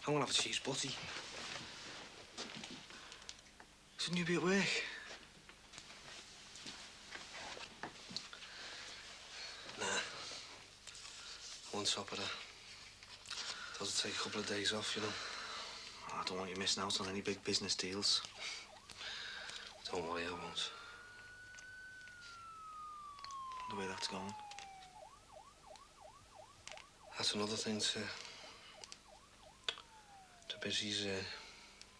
I won't have a cheese butty. Shouldn't you be at work? Nah. I won't stop at her. Doesn't take a couple of days off, you know. I don't want you missing out on any big business deals. Don't worry, I won't. The way that's going. That's another thing to Busy's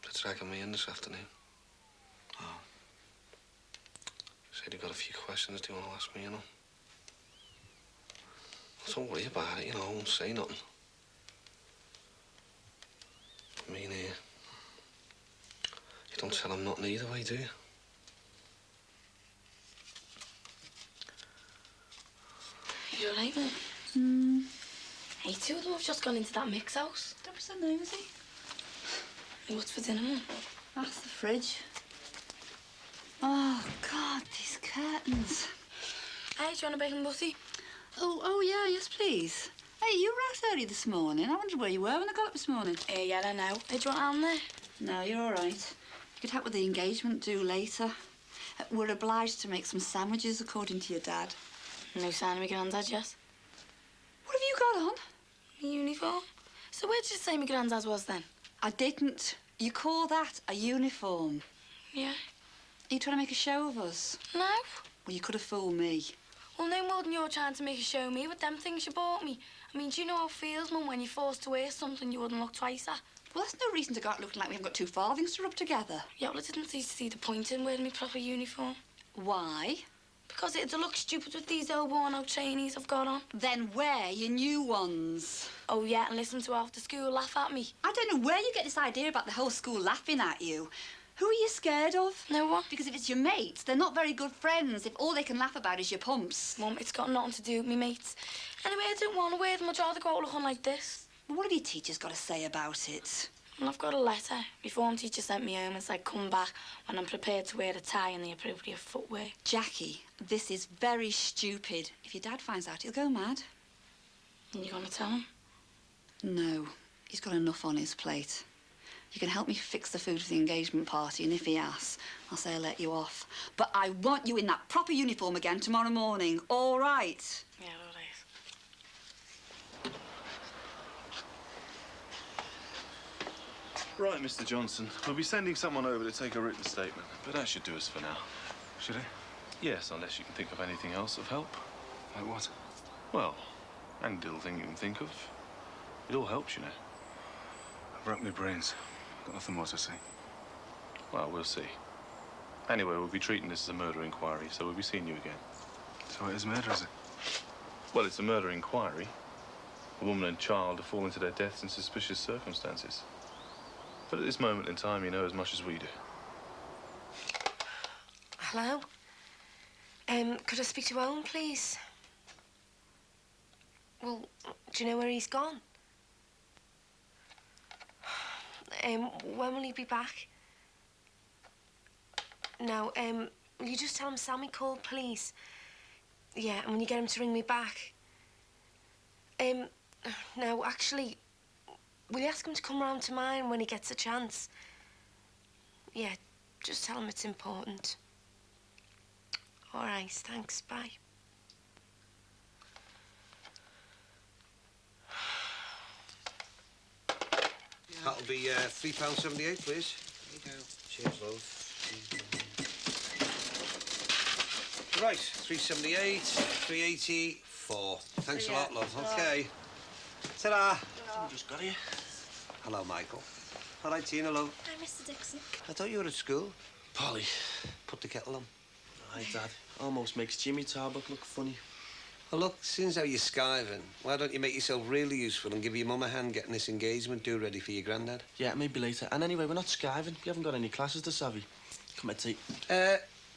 to dragging me in this afternoon. Oh. Said he got a few questions they want to ask me, you know. Don't worry about it, you know, I won't say nothing. I mean, you don't tell him nothing either way, do you? You all right, mate? Hey, two of them have just gone into that mix house. Don't be so nosy. What's for dinner, Mum? That's the fridge. Oh, God, these curtains. Hey, do you want a bacon butty? Oh, yeah, yes, please. Hey, you were out early this morning. I wondered where you were when I got up this morning. Yeah, I know. Hey, do you want Anne there? No, you're all right. You could help with the engagement due later. We're obliged to make some sandwiches, according to your dad. No sign of my granddad yet. What have you got on? My uniform. So where did you say my granddad was then? I didn't. You call that a uniform? Yeah. Are you trying to make a show of us? No. Well, you could have fooled me. Well, no more than you're trying to make a show of me with them things you bought me. I mean, do you know how it feels, Mum, when you're forced to wear something you wouldn't look twice at? Well, that's no reason to go out looking like we haven't got two farthings to rub together. Yeah, well, I didn't see the point in wearing my proper uniform. Why? Because it'd look stupid with these old worn-out trainees I've got on. Then wear your new ones. Oh, yeah, and listen to after school laugh at me. I don't know where you get this idea about the whole school laughing at you. Who are you scared of? No one. Because if it's your mates, they're not very good friends if all they can laugh about is your pumps. Mum, it's got nothing to do with me mates. Anyway, I don't want to wear them. I'd rather go out looking like this. Well, what have your teachers got to say about it? And I've got a letter. My form teacher sent me home and said come back when I'm prepared to wear a tie and the appropriate footwear. Jackie, this is very stupid. If your dad finds out, he'll go mad. And you're going to tell him? No, he's got enough on his plate. You can help me fix the food for the engagement party, and if he asks, I'll say I'll let you off. But I want you in that proper uniform again tomorrow morning, all right? Yeah, all right. Right, Mr. Johnson. We'll be sending someone over to take a written statement, but that should do us for now. Should it? Yes, unless you can think of anything else of help. Like what? Well, any little thing you can think of. It all helps, you know. I've racked my brains. Got nothing more to say. Well, we'll see. Anyway, we'll be treating this as a murder inquiry, so we'll be seeing you again. So it is murder, is it? Well, it's a murder inquiry. A woman and child have fallen to their deaths in suspicious circumstances. But at this moment in time, you know as much as we do. Hello? Could I speak to Owen, please? Well, do you know where he's gone? When will he be back? No, will you just tell him Sammy called, please? Yeah, and when you get him to ring me back. No, actually, will you ask him to come round to mine when he gets a chance? Yeah, just tell him it's important. All right, thanks, bye. That'll be £3.78, please. There you go. Cheers, love. Right, 378, 384. Thanks a lot, love. Okay. Ta-da. We just got here. Hello, Michael. All right, Tina, love. Hi, Mr. Dixon. I thought you were at school. Polly. Put the kettle on. Hi, Dad. Almost makes Jimmy Tarbuck look funny. Well, look, since how you're skiving, why don't you make yourself really useful and give your mum a hand getting this engagement do ready for your granddad? Yeah, maybe later. And anyway, we're not skiving. We haven't got any classes to savvy. Come at tea.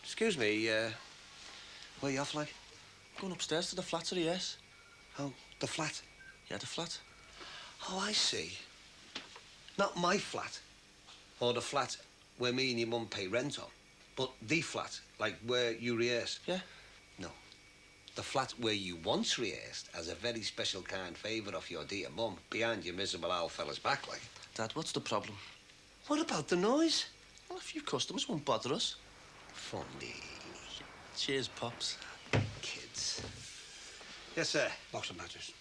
Excuse me, where you off, like? Going upstairs to the flat to the yes. Oh, the flat? Yeah, the flat. Oh, I see. Not my flat. Or the flat where me and your mum pay rent on. But the flat, like where you rehearsed. Yeah. No. The flat where you once rehearsed as a very special kind favour of your dear mum behind your miserable old fella's back, like. Dad, what's the problem? What about the noise? Well, a few customers won't bother us. Funny. Cheers, Pops. Kids. Yes, sir. Box of matches.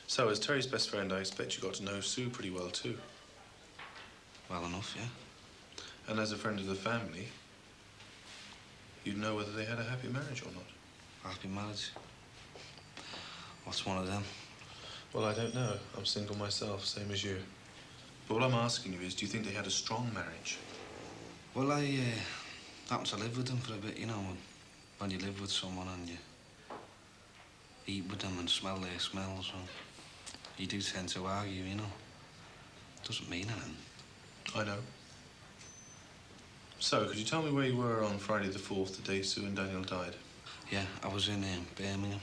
So, as Terry's best friend, I expect you got to know Sue pretty well, too. Well enough, yeah. And as a friend of the family, you'd know whether they had a happy marriage or not. Happy marriage. What's one of them? Well, I don't know. I'm single myself, same as you. But what I'm asking you is, do you think they had a strong marriage? Well, I happened to live with them for a bit, you know, when you live with someone and you eat with them and smell their smells, well, you do tend to argue, you know. Doesn't mean anything. I know. So, could you tell me where you were on Friday the 4th, the day Sue and Daniel died? Yeah, I was in Birmingham,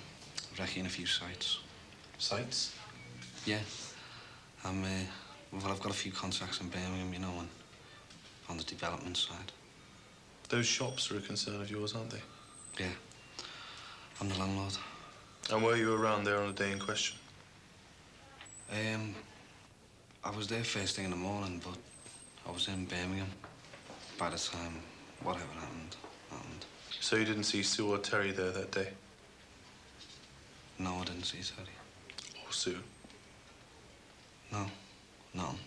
wrecking a few sites. Sites? Yeah. Well, I've got a few contacts in Birmingham, you know, on the development side. Those shops are a concern of yours, aren't they? Yeah. I'm the landlord. And were you around there on the day in question? I was there first thing in the morning, but I was in Birmingham by the time whatever happened. So you didn't see Sue or Terry there that day? No, I didn't see Terry. Or Sue? No, none.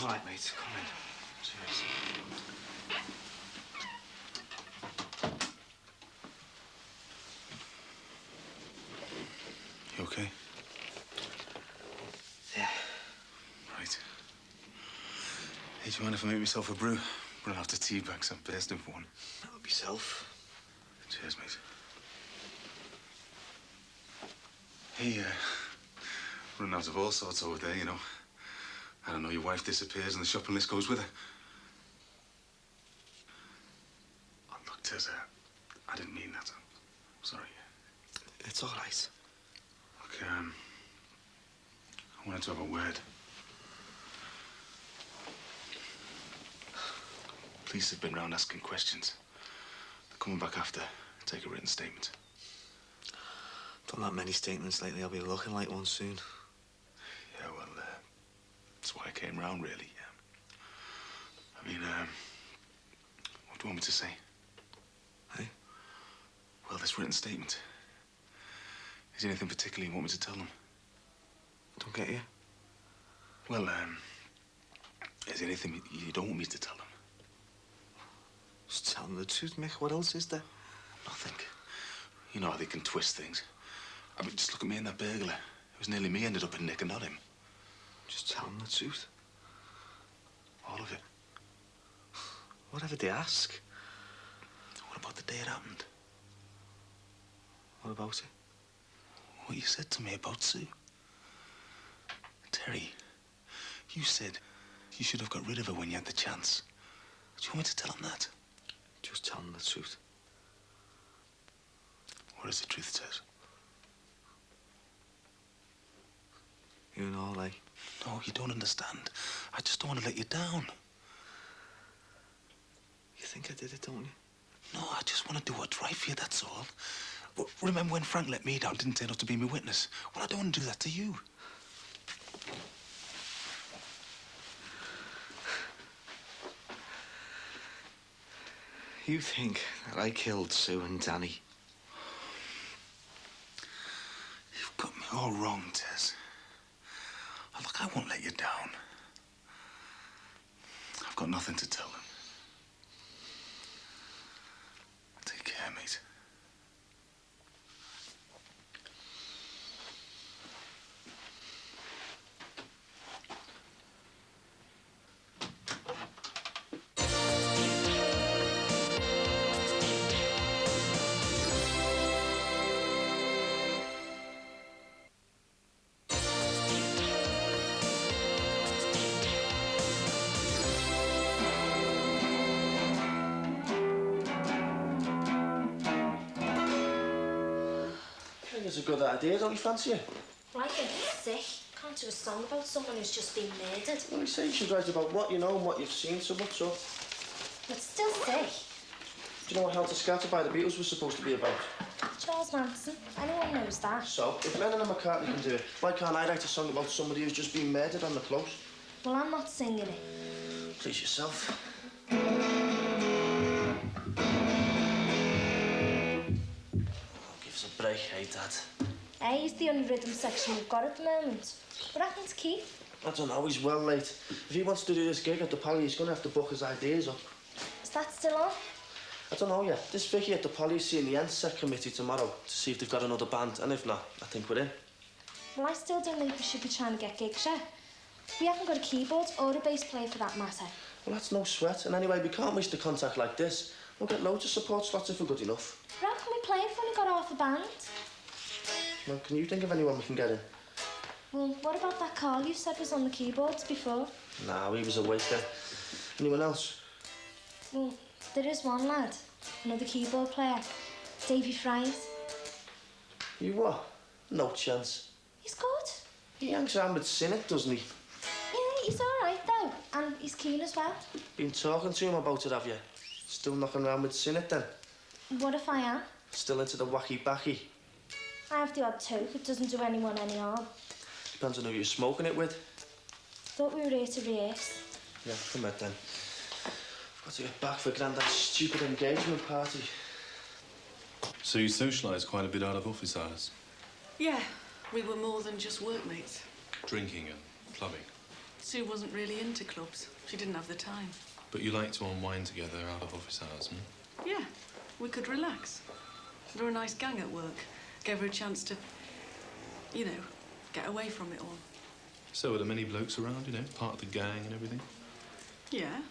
All right, mate, come in. Cheers. You okay? Yeah. Right. Hey, do you mind if I make myself a brew? Run after tea bags. I'm bursting for one. Help yourself. Cheers, mate. Hey, running out of all sorts over there, you know. I don't know, your wife disappears and the shopping list goes with her. Oh, look, Tessa, I didn't mean that. I'm sorry. It's all right. Look, I wanted to have a word. Police have been round asking questions. They're coming back after. Take a written statement. Done that many statements lately, I'll be looking like one soon. Yeah, well, that's why I came round, really. I mean, what do you want me to say? Hey? Well, this written statement. Is there anything particular you want me to tell them? Don't get you? Well, is there anything you don't want me to tell them? Just tell them the truth, Mick. What else is there? Nothing. You know how they can twist things. I mean, just look at me and that burglar. It was nearly me ended up in Nick and not him. Just tell them the truth. All of it. Whatever they ask. What about the day it happened? What about it? What you said to me about Sue. Terry, you said you should have got rid of her when you had the chance. Do you want me to tell him that? Just tell them the truth. What is the truth, Tess? You know, like... No, you don't understand. I just don't want to let you down. You think I did it, don't you? No, I just want to do what's right for you, that's all. Remember when Frank let me down, didn't turn up to be my witness? Well, I don't want to do that to you. You think that I killed Sue and Danny? You've got me all wrong, Tess. Oh, look, I won't let you down. I've got nothing to tell them. Take care, mate. think it's a good idea, don't you fancy it? Well, I think it's sick. Can't do a song about someone who's just been murdered. Well, you say you should write about what you know and what you've seen, so what's up? It's still sick. Do you know what Helter Skelter by the Beatles was supposed to be about? Charles Manson. Anyone knows that. So, if Lennon and McCartney can do it, why can't I write a song about somebody who's just been murdered on the close? Well, I'm not singing it. Please yourself. Give us a break, hey, Dad. He's the only rhythm section we've got at the moment. What happened to Keith? I don't know, he's well late. If he wants to do this gig at the Poly, he's going to have to book his ideas up. Is that still on? I don't know yet. This Vicky at the Poly is seeing the NSEC committee tomorrow to see if they've got another band, and if not, I think we're in. Well, I still don't think we should be trying to get gigs yet. We haven't got a keyboard or a bass player for that matter. Well, that's no sweat. And anyway, we can't miss the contact like this. We'll get loads of support slots if we're good enough. But how can we play if we've only got half a band? Well, can you think of anyone we can get in? Well, what about that Carl you said was on the keyboards before? Nah, he was a waster. Anyone else? Well, there is one lad, another keyboard player, Davy Fries. You what? No chance. He's good. He hangs around with Cynic, doesn't he? Yeah, he's all right though, and he's keen as well. Been talking to him about it, have you? Still knocking around with Cynic then? What if I am? Still into the wacky-backy? I have the odd toke. It doesn't do anyone any harm. Depends on who you're smoking it with. Thought we were here to rehearse. Yeah, come on then. Got to get back for Grandad's stupid engagement party. So you socialise quite a bit out of office hours? Yeah, we were more than just workmates. Drinking and clubbing? Sue wasn't really into clubs. She didn't have the time. But you like to unwind together out of office hours, hmm? Yeah, we could relax. We were a nice gang at work. Gave her a chance to, you know, get away from it all. So were there many blokes around, you know, part of the gang and everything? Yeah.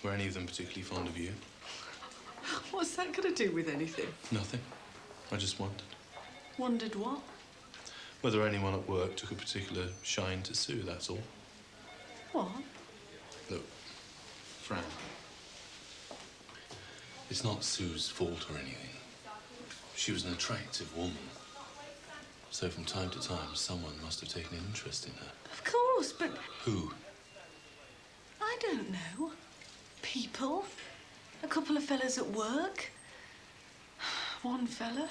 Were any of them particularly fond of you? What's that got to do with anything? Nothing. I just wondered. Wondered what? Whether anyone at work took a particular shine to Sue, that's all. What? Look, Fran, it's not Sue's fault or anything. She was an attractive woman. So from time to time, someone must have taken an interest in her. Of course, but... Who? I don't know. People. A couple of fellas at work. One fella.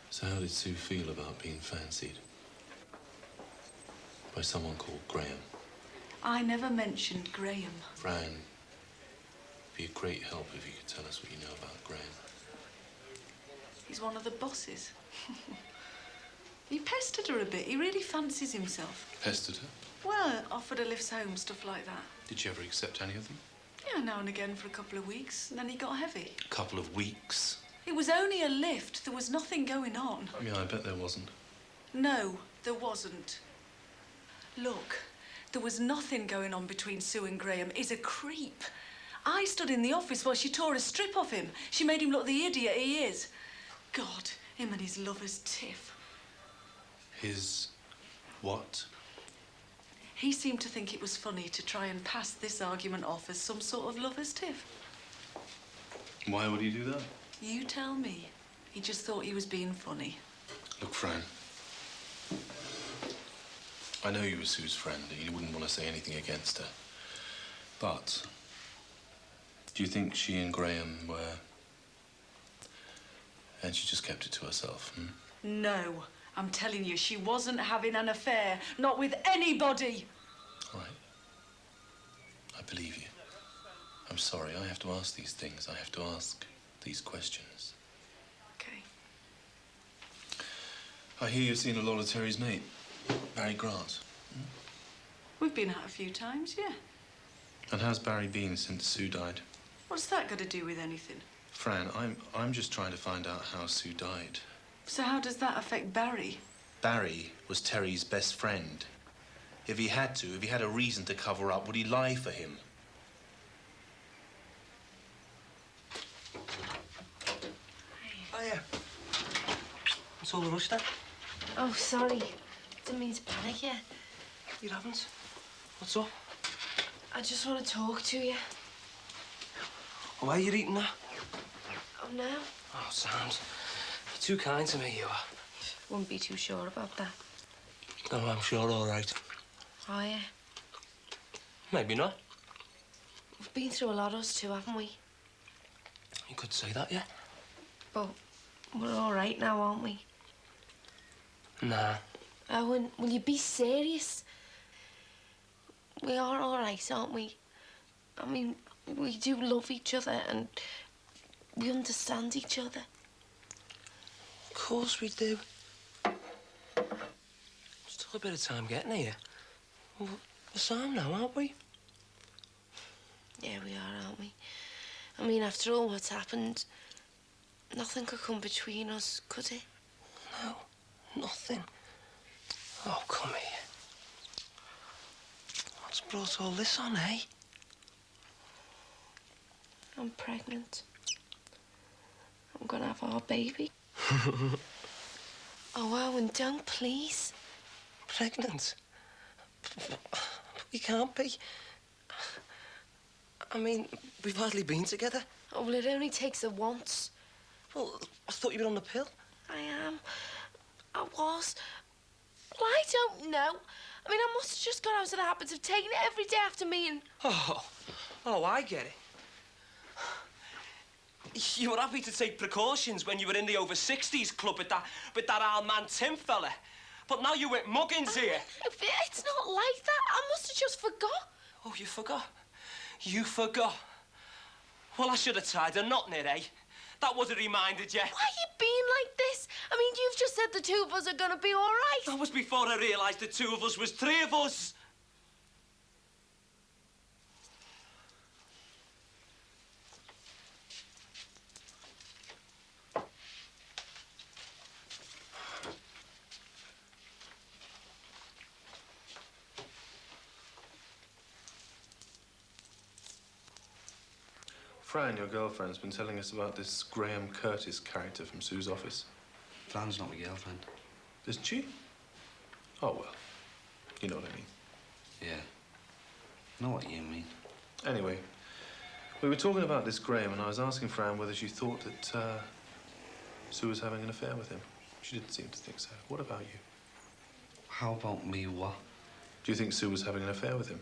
So how did Sue feel about being fancied? By someone called Graham? I never mentioned Graham. Fran, it'd be a great help if you could tell us what you know about Graham. He's one of the bosses. He pestered her a bit. He really fancies himself. Pestered her? Well, offered her lifts home, stuff like that. Did she ever accept any of them? Yeah, now and again for a couple of weeks, and then he got heavy. A couple of weeks? It was only a lift. There was nothing going on. Yeah, I bet there wasn't. No, there wasn't. Look, there was nothing going on between Sue and Graham. He's a creep. I stood in the office while she tore a strip off him. She made him look the idiot he is. God, him and his lover's tiff. His what? He seemed to think it was funny to try and pass this argument off as some sort of lover's tiff. Why would he do that? You tell me. He just thought he was being funny. Look, Fran, I know you were Sue's friend and you wouldn't want to say anything against her. But do you think she and Graham were... and she just kept it to herself, hmm? No, I'm telling you, she wasn't having an affair. Not with anybody. All right. I believe you. I'm sorry, I have to ask these things. I have to ask these questions. Okay. I hear you've seen a lot of Terry's mate, Barry Grant. We've been out a few times, yeah. And how's Barry been since Sue died? What's that got to do with anything? Fran, I'm just trying to find out how Sue died. So how does that affect Barry? Barry was Terry's best friend. If he had to, if he had a reason to cover up, would he lie for him? Oh, yeah. What's all the rush then? Oh, sorry. Didn't mean to panic you. You haven't? What's up? I just want to talk to you. Why are you eating that? Oh, no. Oh, sounds. Too kind to me, you are. Wouldn't be too sure about that. No, I'm sure all right. Oh, yeah. Maybe not. We've been through a lot, us two, haven't we? You could say that, yeah. But we're all right now, aren't we? Nah. Owen, will you be serious? We are all right, aren't we? I mean, we do love each other and we understand each other. Of course we do. Still a bit of time getting here. We're Sam now, aren't we? Yeah, we are, aren't we? I mean, after all what's happened, nothing could come between us, could it? No, nothing. Oh, come here. What's brought all this on, eh? I'm pregnant. I'm gonna have our baby. Oh, Owen, don't, please. Pregnant? We can't be. I mean, we've hardly been together. Oh, well, it only takes a once. Well, I thought you were on the pill. I am. I was. Well, I don't know. I mean, I must have just got out of the habit of taking it every day after meeting. Oh, I get it. You were happy to take precautions when you were in the over-60s club with that old man Tim fella. But now you went muggins here. It's not like that. I must have just forgot. Oh, you forgot? You forgot? Well, I should have tied a knot in it, eh? That would have reminded you. Why are you being like this? I mean, you've just said the two of us are going to be all right. That was before I realised the two of us was three of us. Fran, your girlfriend's been telling us about this Graham Curtis character from Sue's office. Fran's not my girlfriend. Isn't she? Oh, well. You know what I mean. Yeah. I know what you mean. Anyway, we were talking about this Graham, and I was asking Fran whether she thought that Sue was having an affair with him. She didn't seem to think so. What about you? How about me, what? Do you think Sue was having an affair with him?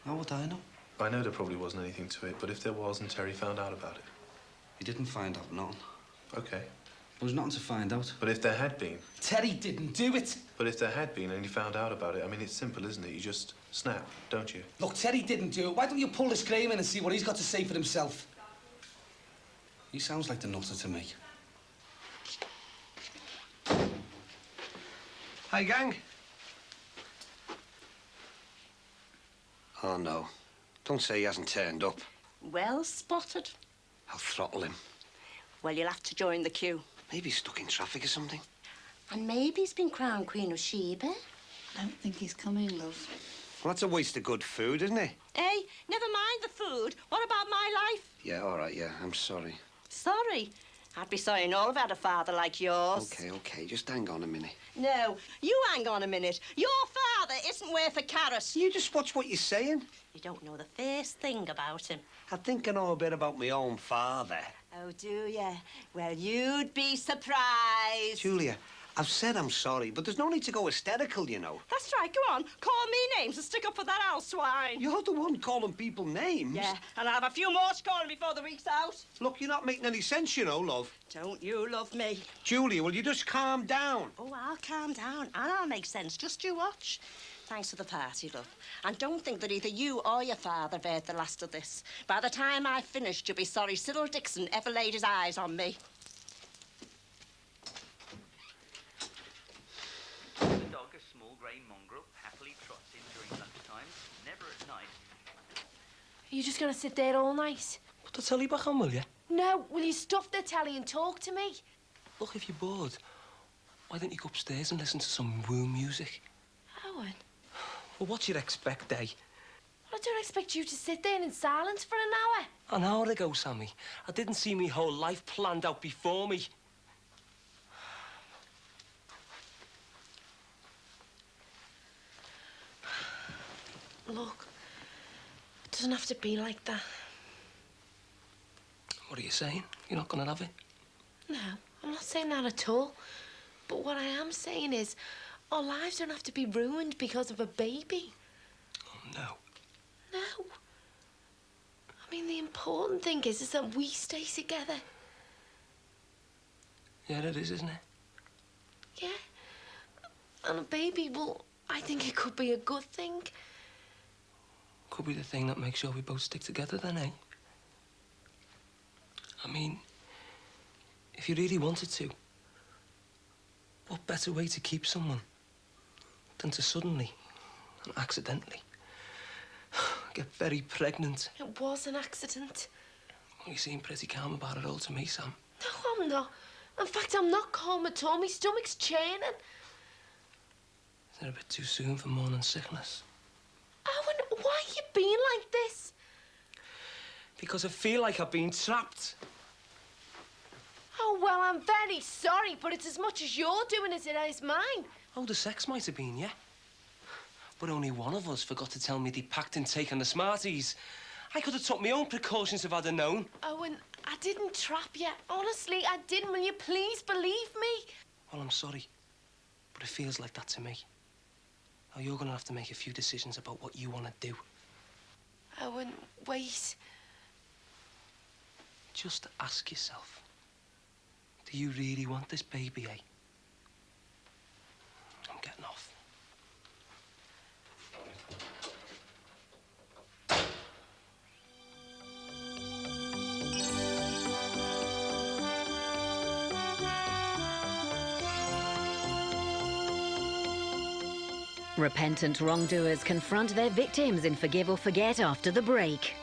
How would I know? I know there probably wasn't anything to it, but if there was and Terry found out about it? He didn't find out nothing. Okay. There was nothing to find out. But if there had been? Terry didn't do it. But if there had been and you found out about it, I mean, it's simple, isn't it? You just snap, don't you? Look, Terry didn't do it. Why don't you pull this Graham in and see what he's got to say for himself? He sounds like the nutter to me. Hi, gang. Oh, no. Don't say he hasn't turned up. Well spotted. I'll throttle him. Well, you'll have to join the queue. Maybe he's stuck in traffic or something. And maybe he's been crowned Queen of Sheba. I don't think he's coming, love. Well, that's a waste of good food, isn't it? Hey, never mind the food. What about my life? Yeah, all right, yeah. I'm sorry. Sorry. I'd be sorry and all have had a father like yours. Okay. Just hang on a minute. No, you hang on a minute. Your father isn't worth a carrot. You just watch what you're saying. You don't know the first thing about him. I think I know a bit about my own father. Oh, do you? Well, you'd be surprised. Julia, I've said I'm sorry, but there's no need to go hysterical, you know. That's right, go on. Call me names and stick up for that old swine. You're the one calling people names. Yeah, and I'll have a few more to call him before the week's out. Look, you're not making any sense, you know, love. Don't you love me? Julia, will you just calm down? Oh, I'll calm down and I'll make sense. Just you watch. Thanks for the party, love. And don't think that either you or your father have heard the last of this. By the time I've finished, you'll be sorry Cyril Dixon ever laid his eyes on me. The dog, a small grey mongrel, happily trots in during lunchtime, never at night. Are you just going to sit there all night? Put the telly back on, will you? No, will you stuff the telly and talk to me? Look, if you're bored, why don't you go upstairs and listen to some woo music? Owen. Well, what do you expect, eh? Well, I don't expect you to sit there in silence for an hour. An hour ago, Sammy. I didn't see me whole life planned out before me. Look, it doesn't have to be like that. What are you saying? You're not gonna have it? No, I'm not saying that at all. But what I am saying is, our lives don't have to be ruined because of a baby. Oh, no. No. I mean, the important thing is that we stay together. Yeah, it is, isn't it? Yeah. And a baby, well, I think it could be a good thing. Could be the thing that makes sure we both stick together then, eh? I mean, if you really wanted to, what better way to keep someone than to suddenly and accidentally get very pregnant? It was an accident. You seem pretty calm about it all to me, Sam. No, I'm not. In fact, I'm not calm at all. My stomach's churning. Is it a bit too soon for morning sickness? Owen, why are you being like this? Because I feel like I've been trapped. Oh, well, I'm very sorry, but it's as much as you're doing as it is mine. Oh, the sex might have been, yeah? But only one of us forgot to tell me they packed and taken the Smarties. I could have took my own precautions if I'd have known. Owen, I didn't trap you. Honestly, I didn't. Will you please believe me? Well, I'm sorry, but it feels like that to me. Now, you're going to have to make a few decisions about what you want to do. Owen, wait. Just ask yourself, do you really want this baby, eh? I'm getting off. Repentant wrongdoers confront their victims in Forgive or Forget after the break.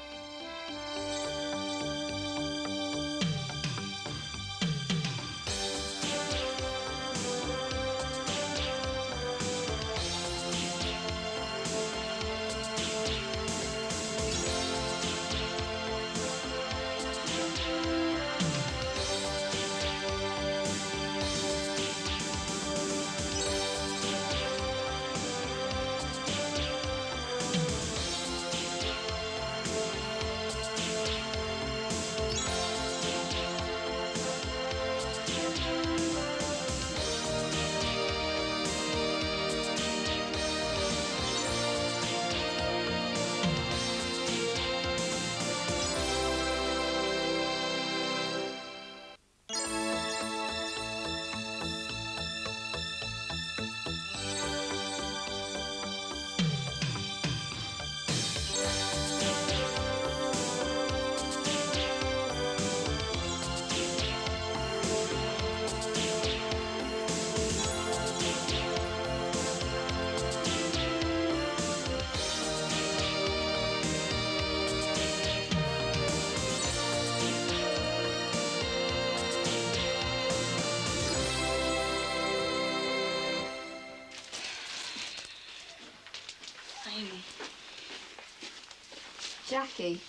Jackie.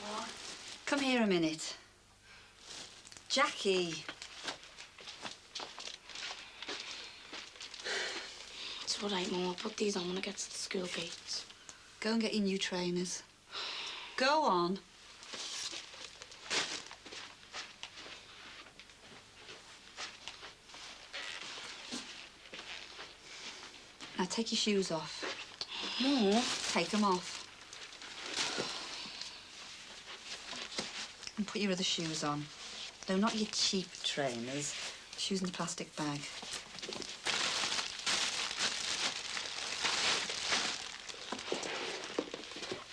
What? Come here a minute. Jackie. It's all right, Mum. I'll put these on when I get to the school gates. Go and get your new trainers. Go on. Now take your shoes off. Mum? Take them off. And put your other shoes on. No, not your cheap trainers. Shoes in the plastic bag.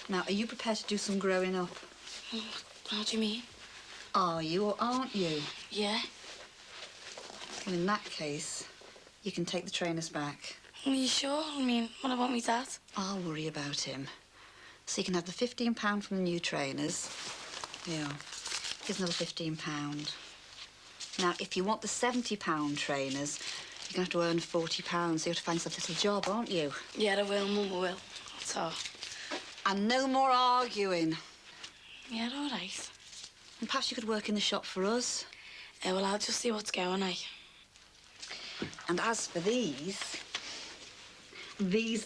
Now, are you prepared to do some growing up? How do you mean? Are you or aren't you? Yeah. Well, in that case, you can take the trainers back. Are you sure? I mean, what about me dad? I'll worry about him. So you can have the £15 from the new trainers. Yeah. Here's another £15. Now, if you want the £70 trainers, you're going to have to earn £40, so you have to find yourself a little job, aren't you? Yeah, I will, Mum, I will. That's all. And no more arguing. Yeah, all right. And perhaps you could work in the shop for us. Well, I'll just see what's going on. And as for these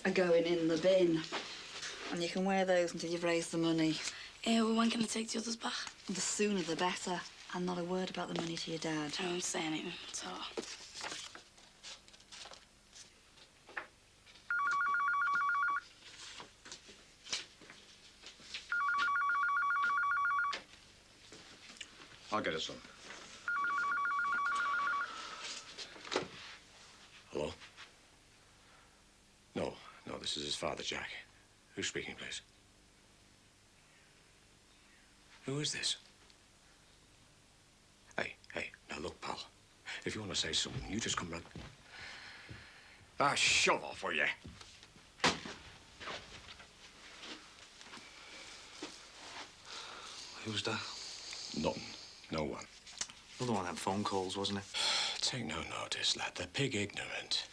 are going in the bin. And you can wear those until you've raised the money. Well, when can I take the others back? The sooner the better. And not a word about the money to your dad. I won't say anything, so... I'll get it, son. Hello? No, this is his father, Jack. Who's speaking, please? Who is this? Hey, now look, pal. If you want to say something, you just come round. Ah, shove off, will you? Who's that? Nothing. No one. Another one of them phone calls, wasn't it? Take no notice, lad. They're pig ignorant.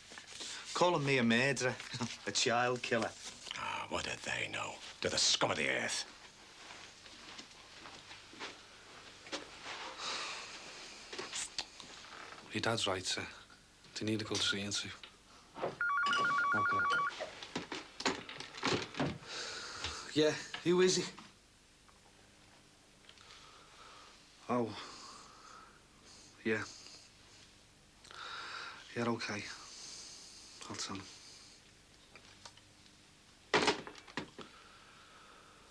Calling me a murderer, a child killer. Ah, what do they know? They're the scum of the earth. Your dad's right, sir. They need a good seeing to. Okay. Yeah, who is he? Oh. Yeah. Yeah, okay. I'll tell him.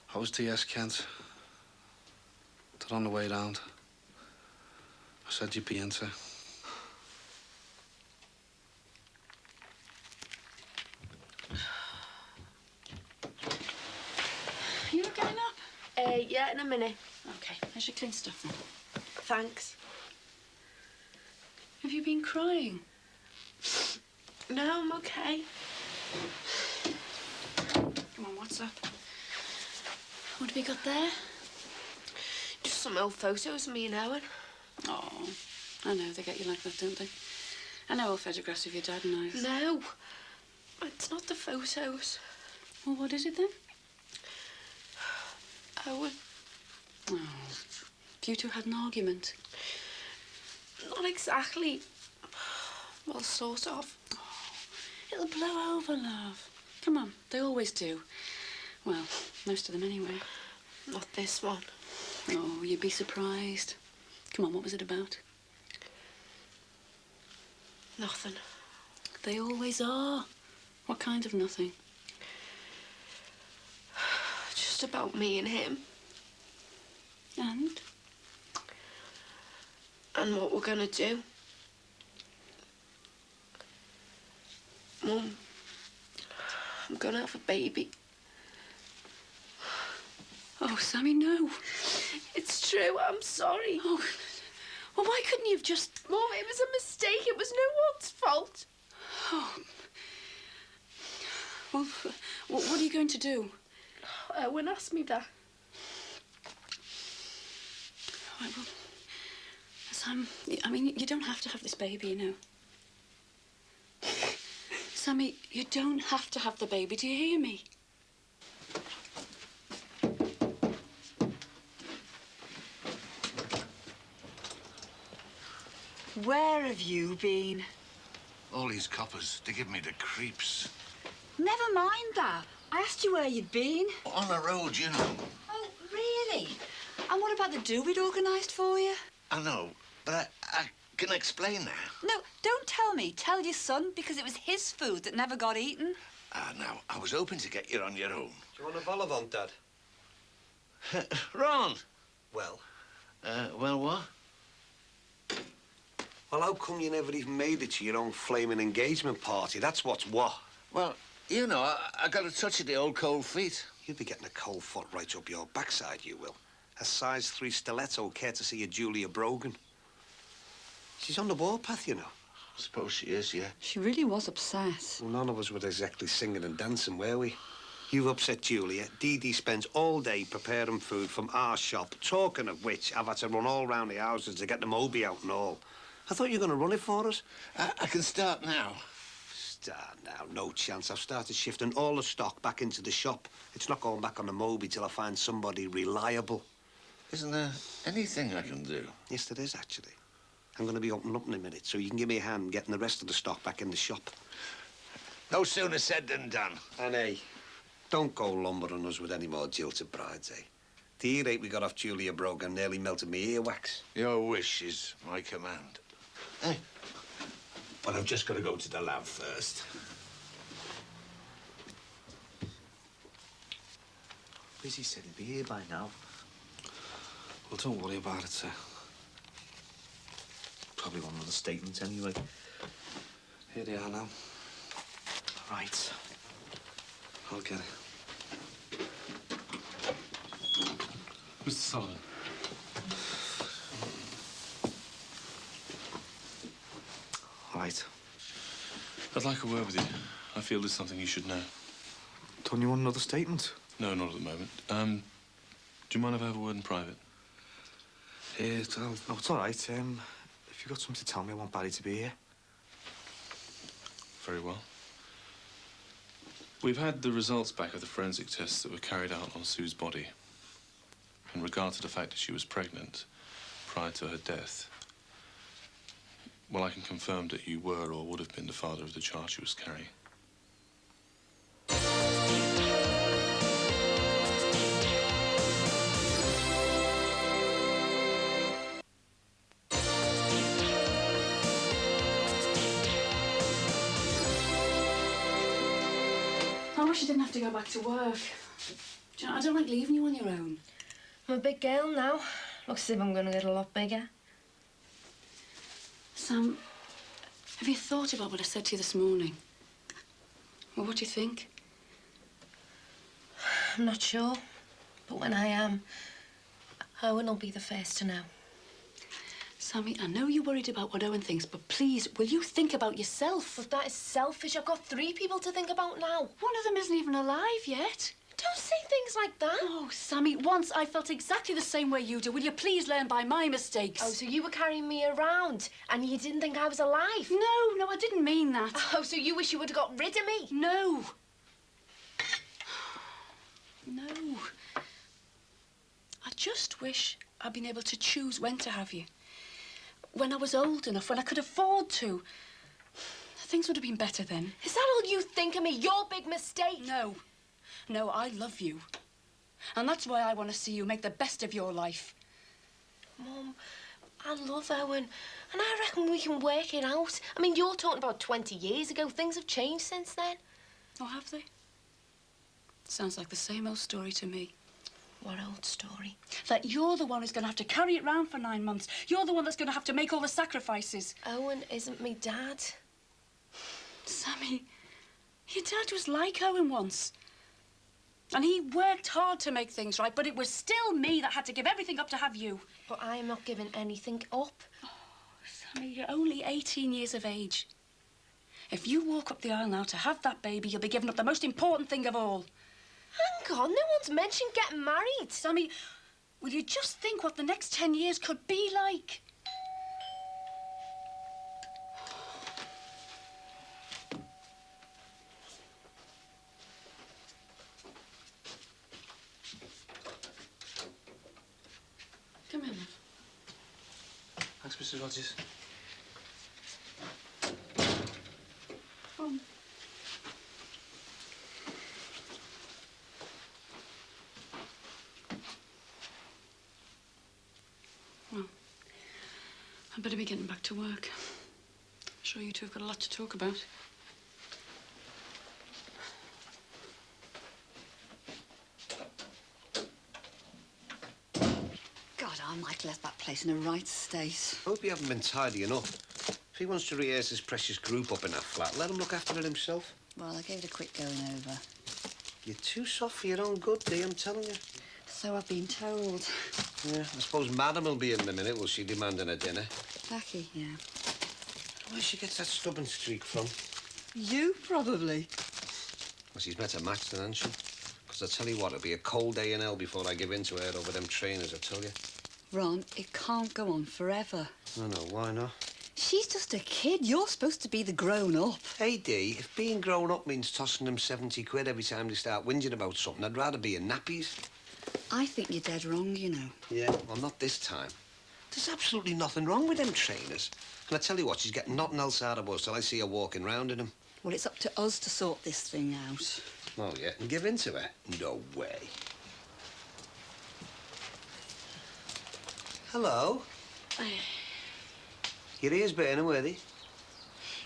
How was TS, Kent? They're on the way round. I said you'd be into. You not getting up? Yeah, in a minute. OK, there's your clean stuff then. Thanks. Have you been crying? No, I'm OK. Come on, what's up? What have we got there? Just some old photos of me and Owen. Oh, I know, they get you like that, don't they? I know old photographs of your dad and I. No, it's not the photos. Well, what is it then? Owen. Oh, you two had an argument? Not exactly. Well, sort of. Oh, it'll blow over, love. Come on, they always do. Well, most of them anyway. Not this one. Oh, you'd be surprised. Come on, what was it about? Nothing. They always are. What kind of nothing? Just about me and him. And? And what we're gonna do. Mum, I'm gonna have a baby. Oh, Sammy, no. It's true, I'm sorry. Oh, well, why couldn't you have just... Mum, it was a mistake. It was no one's fault. Oh. Well, what are you going to do? Owen asked me that. All right, well, Sam, I mean, you don't have to have this baby, you know. Sammy, you don't have to have the baby. Do you hear me? Where have you been? All these coppers, they give me the creeps. Never mind that. I asked you where you'd been. On the road, you know. Oh, really? And what about the do we'd organised for you? I know, but I can explain that. No, don't tell me. Tell your son, because it was his food that never got eaten. Now, I was hoping to get you on your own. Do you want a vol au vent, Dad? Ron! Well? Well, what? Well, how come you never even made it to your own flaming engagement party? That's what's what. Well, you know, I got a touch of the old cold feet. You'll be getting a cold foot right up your backside, you will. A size 3 stiletto courtesy of Julia Brogan. She's on the warpath, you know. I suppose she is, yeah. She really was upset. Well, none of us were exactly singing and dancing, were we? You've upset Julia. Dee Dee spends all day preparing food from our shop. Talking of which, I've had to run all round the houses to get the Moby out and all. I thought you were going to run it for us. I can start now. Start now? No chance. I've started shifting all the stock back into the shop. It's not going back on the Moby till I find somebody reliable. Isn't there anything I can do? Yes, there is, actually. I'm going to be opening up in a minute, so you can give me a hand getting the rest of the stock back in the shop. No sooner said than done. And, hey, don't go lumbering us with any more jilted brides, eh? The earache we got off Julia Brogan nearly melted me earwax. Your wish is my command. Hey. Well, I've just got to go to the lab first. Busy said he'd be here by now. Well, don't worry about it, sir. Probably one of the statements anyway. Here they are now. Right. I'll get it. Mr. Sullivan. Right. I'd like a word with you. I feel there's something you should know. Don't you want another statement? No, not at the moment. Do you mind if I have a word in private? Yeah, no, it's all right. If you've got something to tell me, I want Barry to be here. Very well. We've had the results back of the forensic tests that were carried out on Sue's body. In regard to the fact that she was pregnant prior to her death, well, I can confirm that you were or would have been the father of the child she was carrying. I wish you didn't have to go back to work. Do you know, I don't like leaving you on your own. I'm a big girl now. Looks as if I'm going to get a lot bigger. Sam, have you thought about what I said to you this morning? Well, what do you think? I'm not sure. But when I am, Owen will be the first to know. Sammy, I know you're worried about what Owen thinks, but please, will you think about yourself? But that is selfish. I've got 3 people to think about now. One of them isn't even alive yet. Don't say things like that. Oh, Sammy, once I felt exactly the same way you do. Will you please learn by my mistakes? Oh, so you were carrying me around and you didn't think I was alive? No, I didn't mean that. Oh, so you wish you would have got rid of me? No. No. I just wish I'd been able to choose when to have you. When I was old enough, when I could afford to. Things would have been better then. Is that all you think of me? Your big mistake? No. No, I love you. And that's why I want to see you make the best of your life. Mum, I love Owen. And I reckon we can work it out. I mean, you're talking about 20 years ago. Things have changed since then. Oh, have they? Sounds like the same old story to me. What old story? That you're the one who's going to have to carry it round for 9 months. You're the one that's going to have to make all the sacrifices. Owen isn't me dad. Sammy, your dad was like Owen once. And he worked hard to make things right, but it was still me that had to give everything up to have you. But I am not giving anything up. Oh, Sammy, you're only 18 years of age. If you walk up the aisle now to have that baby, you'll be giving up the most important thing of all. Hang on, no one's mentioned getting married. Sammy, will you just think what the next 10 years could be like? Come in. Thanks, Mrs. Rogers. Come. Well, I better be getting back to work. I'm sure you two have got a lot to talk about. God, I might let that place in a right state. Hope you haven't been tidying up. If he wants to rehearse his precious group up in that flat, let him look after it himself. Well, I gave it a quick going over. You're too soft for your own good, Dee, I'm telling you. So I've been told. Yeah, I suppose Madam will be in a minute. Will she demanding a dinner? Becky, yeah. Where she gets that stubborn streak from? You, probably. Well, she's met her match then, hasn't she? Because I tell you what, it'll be a cold day in hell before I give in to her over them trainers, I tell you. Ron, it can't go on forever. No, why not? She's just a kid. You're supposed to be the grown-up. Hey, Dee, if being grown up means tossing them 70 quid every time they start whinging about something, I'd rather be in nappies. I think you're dead wrong, you know. Yeah, well, not this time. There's absolutely nothing wrong with them trainers. And I tell you what, she's getting nothing else out of us till I see her walking round in them. Well, it's up to us to sort this thing out. Oh, yeah, and give in to her? No way. Hello. Your ears burning, were they?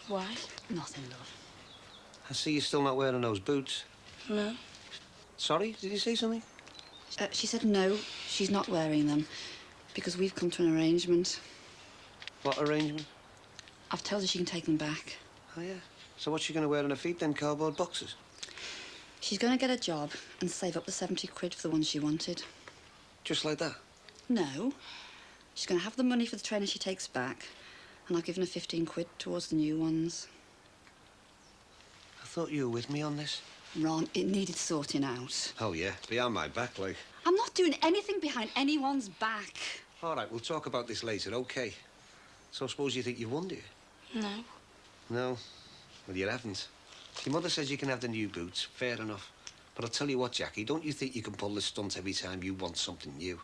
Why? Nothing, love. I see you're still not wearing those boots. No. Sorry, did you say something? She said no, she's not wearing them because we've come to an arrangement. What arrangement? I've told her she can take them back. Oh, yeah. So what's she going to wear on her feet, then? Cardboard boxes? She's going to get a job and save up the 70 quid for the ones she wanted. Just like that? No. She's going to have the money for the trainer she takes back, and I've given her 15 quid towards the new ones. I thought you were with me on this. Ron, it needed sorting out. Oh, yeah. Behind my back, like. I'm not doing anything behind anyone's back. All right, we'll talk about this later, OK? So suppose you think you won, do you? No. No? Well, you haven't. Your mother says you can have the new boots. Fair enough. But I'll tell you what, Jackie, don't you think you can pull this stunt every time you want something new?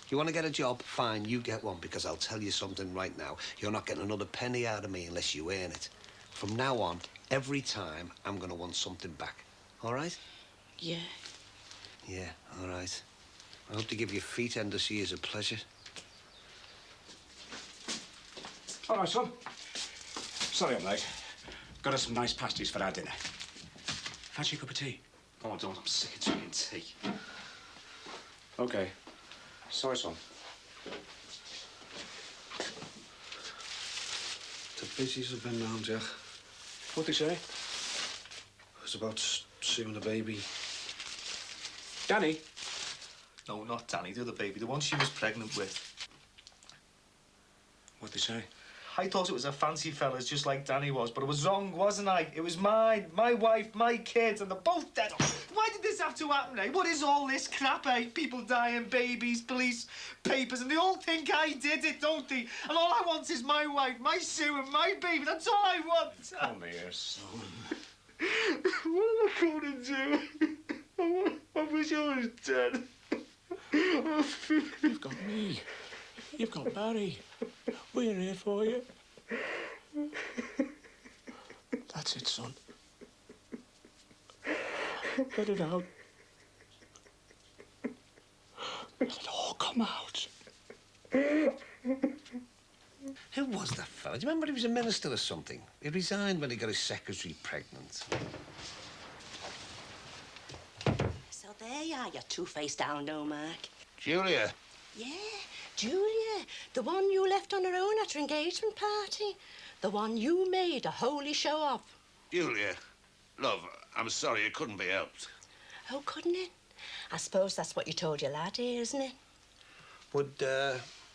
You want to get a job? Fine, you get one, because I'll tell you something right now. You're not getting another penny out of me unless you earn it. From now on, every time, I'm going to want something back. All right? Yeah. Yeah, all right. I hope to give your feet end to see as a pleasure. All right, son. Sorry I'm late. Got us some nice pasties for our dinner. Fancy a cup of tea? Oh, don't. I'm sick of drinking tea. OK. Sorry, son. The busiest have been round, Jack. What'd they say? It was about Sue and the baby. Danny? No, not Danny, the other baby. The one she was pregnant with. What'd they say? I thought it was a fancy fella's just like Danny was, but it was wrong, wasn't I? It was mine, my wife, my kids, and they're both dead. Why did this have to happen, eh? What is all this crap, eh? People dying, babies, police, papers, and they all think I did it, don't they? And all I want is my wife, my Sue, and my baby. That's all I want. Come here, son. What am I going to do? I wish I was dead. You've got me. You've got Barry. We're here for you. That's it, son. Let it out. Let it all come out. Who was that fella? Do you remember he was a minister or something? He resigned when he got his secretary pregnant. So there you are, you two-faced no Mark. Julia. Yeah, Julia. The one you left on her own at her engagement party. The one you made a holy show of. Julia, love, I'm sorry it couldn't be helped. Oh, couldn't it? I suppose that's what you told your lad here, isn't it? Would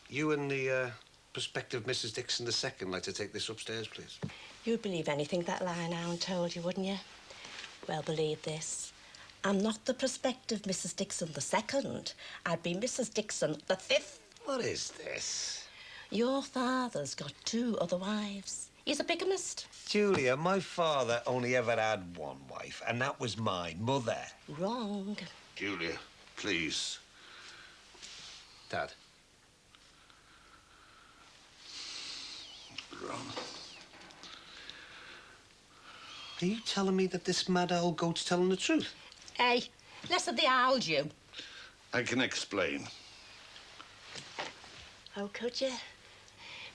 you and the prospective Mrs. Dixon II like to take this upstairs, please? You'd believe anything that lying-hound told you, wouldn't you? Well, believe this. I'm not the prospective Mrs. Dixon II. I'd be Mrs. Dixon V. What is this? Your father's got 2 other wives. He's a bigamist. Julia, my father only ever had one wife, and that was my mother. Wrong. Julia, please. Dad. Ron. Are you telling me that this mad old goat's telling the truth? Hey, less of the owl, you. I can explain. Oh, could you?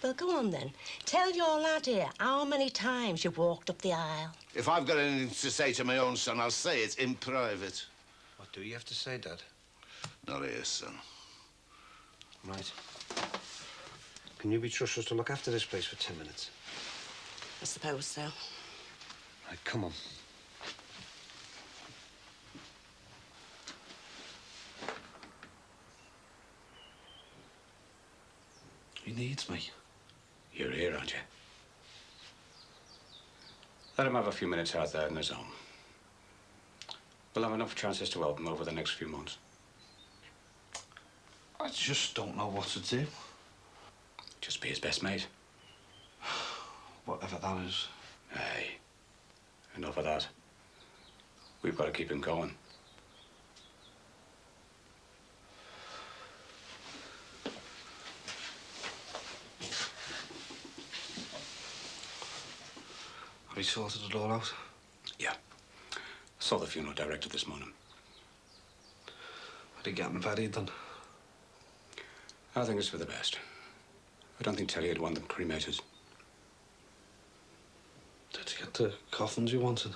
Well, go on then. Tell your lad here how many times you've walked up the aisle. If I've got anything to say to my own son, I'll say it in private. What do you have to say, Dad? Not here, son. Right. Can you be trusted to look after this place for 10 minutes? I suppose so. Right, come on. He needs me. You're here, aren't you? Let him have a few minutes out there in his own. We'll have enough chances to help him over the next few months. I just don't know what to do. Just be his best mate. Whatever that is. Hey, enough of that. We've got to keep him going. Have you sorted it all out? Yeah. I saw the funeral director this morning. Are they getting buried then? I think it's for the best. I don't think Terry would want them cremated. Did you get the coffins you wanted?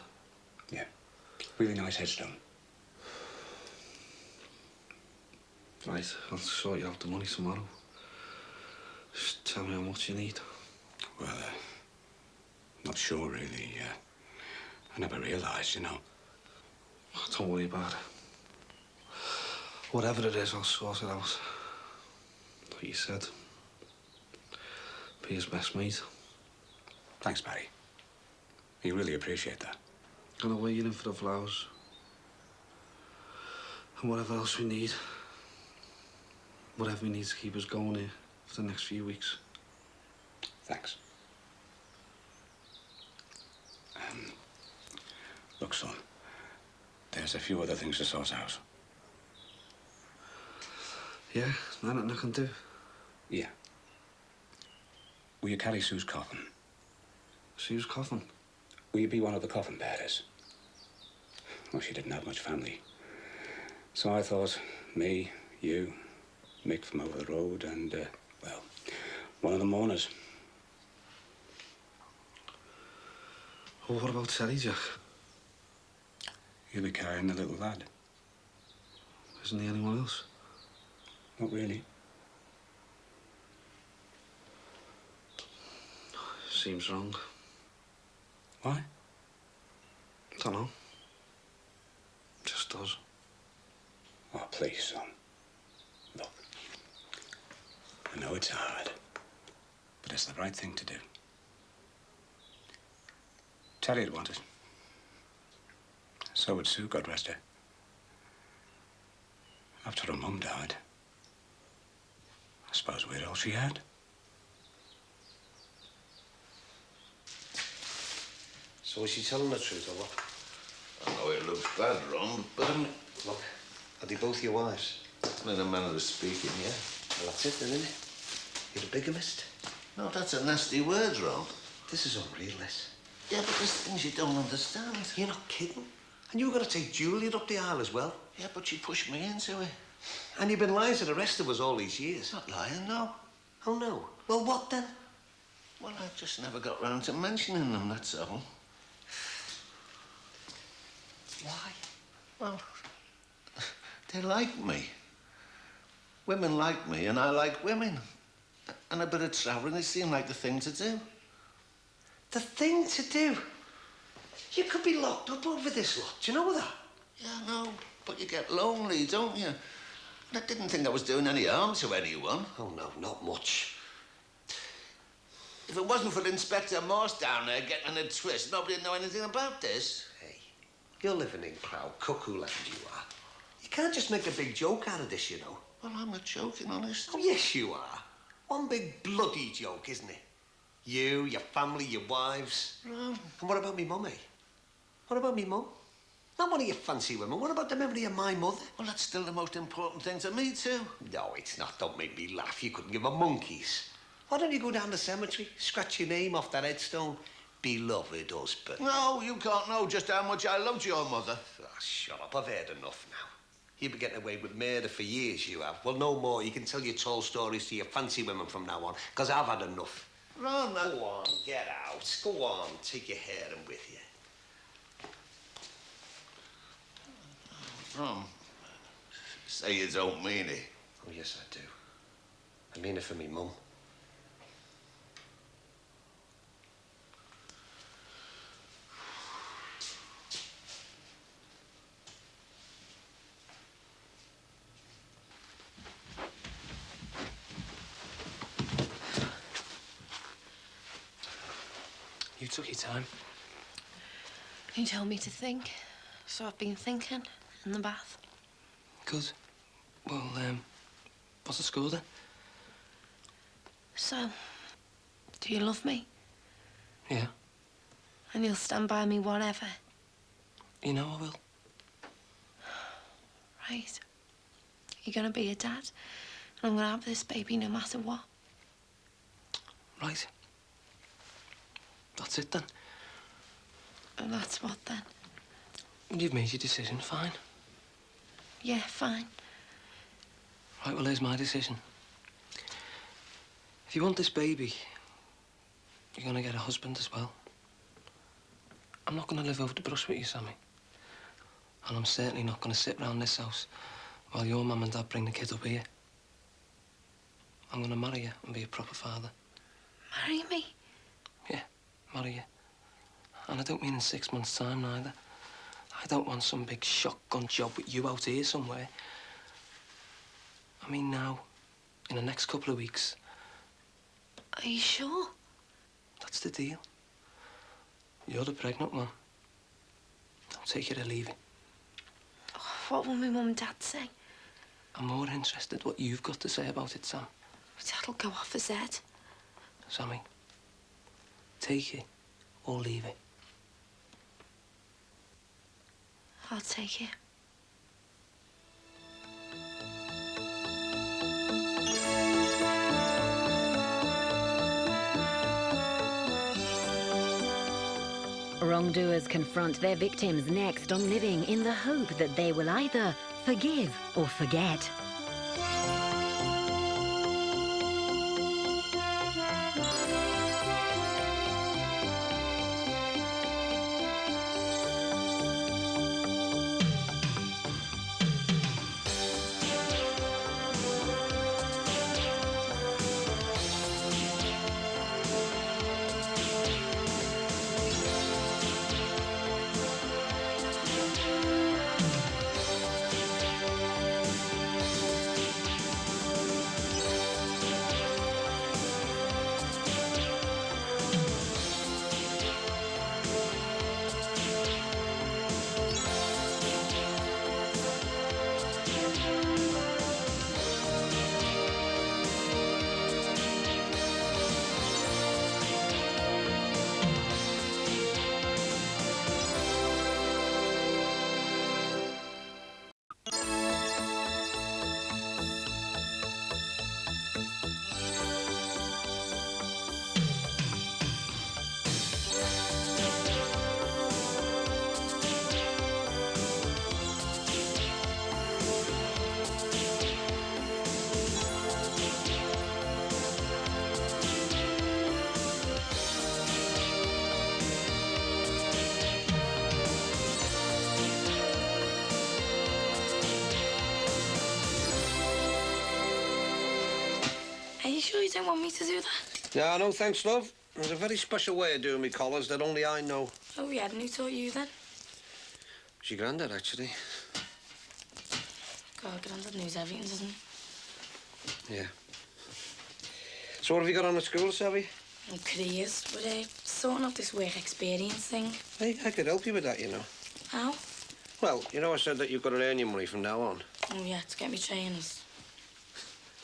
Yeah. Really nice headstone. Right, I'll sort you out the money tomorrow. Just tell me how much you need. Well, not sure, really. I never realised, you know. Oh, don't worry about it. Whatever it is, I'll sort it out. Like you said. Be his best mate. Thanks, Barry. You really appreciate that. And I'll wait you in for the flowers. And whatever else we need. Whatever we need to keep us going here for the next few weeks. Thanks. Look, son, there's a few other things to sort out. Yeah, nothing I can do. Yeah. Will you carry Sue's coffin? Sue's coffin? Will you be one of the coffin bearers? Well, she didn't have much family. So I thought, me, you, Mick from over the road, and, well, one of the mourners. Well, what about Sally, Jack? You'll be carrying the little lad. Isn't there anyone else? Not really. Seems wrong. Why? Don't know. Just does. Oh, please, son. Look. I know it's hard, but it's the right thing to do. Terry'd want it. So would Sue, God rest her. After her mum died, I suppose we're all she had. So is she telling the truth, or what? I know it looks bad, Ron, but Look, are they both your wives? in a manner of speaking, yeah. Well, that's it then, isn't it? You're a bigamist. No, that's a nasty word, Ron. This is unreal, this. Yeah, but there's things you don't understand. You're not kidding. And you were going to take Juliet up the aisle as well. Yeah, but she pushed me into it. And you've been lying to the rest of us all these years. Not lying, no. Oh, no? Well, what then? Well, I just never got round to mentioning them, that's all. Why? Well, they like me. Women like me, and I like women. And a bit of travelling, it seemed like the thing to do. The thing to do? You could be locked up over this lot. Do you know that? Yeah, I know. But you get lonely, don't you? And I didn't think I was doing any harm to anyone. Oh, no, not much. If it wasn't for Inspector Morse down there getting in a twist, nobody'd know anything about this. Hey, you're living in proud cuckoo land, you are. You can't just make a big joke out of this, you know. Well, I'm not joking, honest. Oh, yes, you are. One big bloody joke, isn't it? You, your family, your wives. Ron. And what about me mum, eh? What about me mum? Not one of your fancy women. What about the memory of my mother? Well, that's still the most important thing to me, too. No, it's not. Don't make me laugh. You couldn't give a monkeys. Why don't you go down the cemetery, scratch your name off that headstone? Beloved husband. No, you can't know just how much I loved your mother. Oh, shut up. I've heard enough now. You've been getting away with murder for years, you have. Well, no more. You can tell your tall stories to your fancy women from now on, because I've had enough. Ron, Go on, get out. Go on, take your harem with you. Ron, say you don't mean it. Oh, yes, I do. I mean it for me mum. You took your time. You told me to think, so I've been thinking in the bath. Good. Well, what's the score then? So, do you love me? Yeah. And you'll stand by me whatever? You know I will. Right. You're gonna be a dad, and I'm gonna have this baby no matter what. Right. That's it then. And that's what then? You've made your decision, fine. Yeah, fine. Right, well, here's my decision. If you want this baby, you're going to get a husband as well. I'm not going to live over the brush with you, Sammy. And I'm certainly not going to sit round this house while your mum and dad bring the kid up here. I'm going to marry you and be a proper father. Marry me? Yeah, marry you. And I don't mean in 6 months' time, neither. I don't want some big shotgun job with you out here somewhere. I mean now, in the next couple of weeks. Are you sure? That's the deal. You're the pregnant one. I'll take it or leave it. Oh, what will my mum and dad say? I'm more interested what you've got to say about it, Sam. Dad'll go off his head. Sammy, take it or leave it. I'll take it. Wrongdoers confront their victims next on Living, in the hope that they will either forgive or forget. Are you sure you don't want me to do that? Yeah, no thanks, love. There's a very special way of doing me collars that only I know. Oh, yeah, and who taught you then? It's your granddad, actually. God, Grandad knows everything, doesn't he? Yeah. So what have you got on at school, Savvy? Careers. We're sorting out this work experience thing. Hey, I could help you with that, you know. How? Well, you know I said that you've got to earn your money from now on. Oh, yeah, to get me trainers.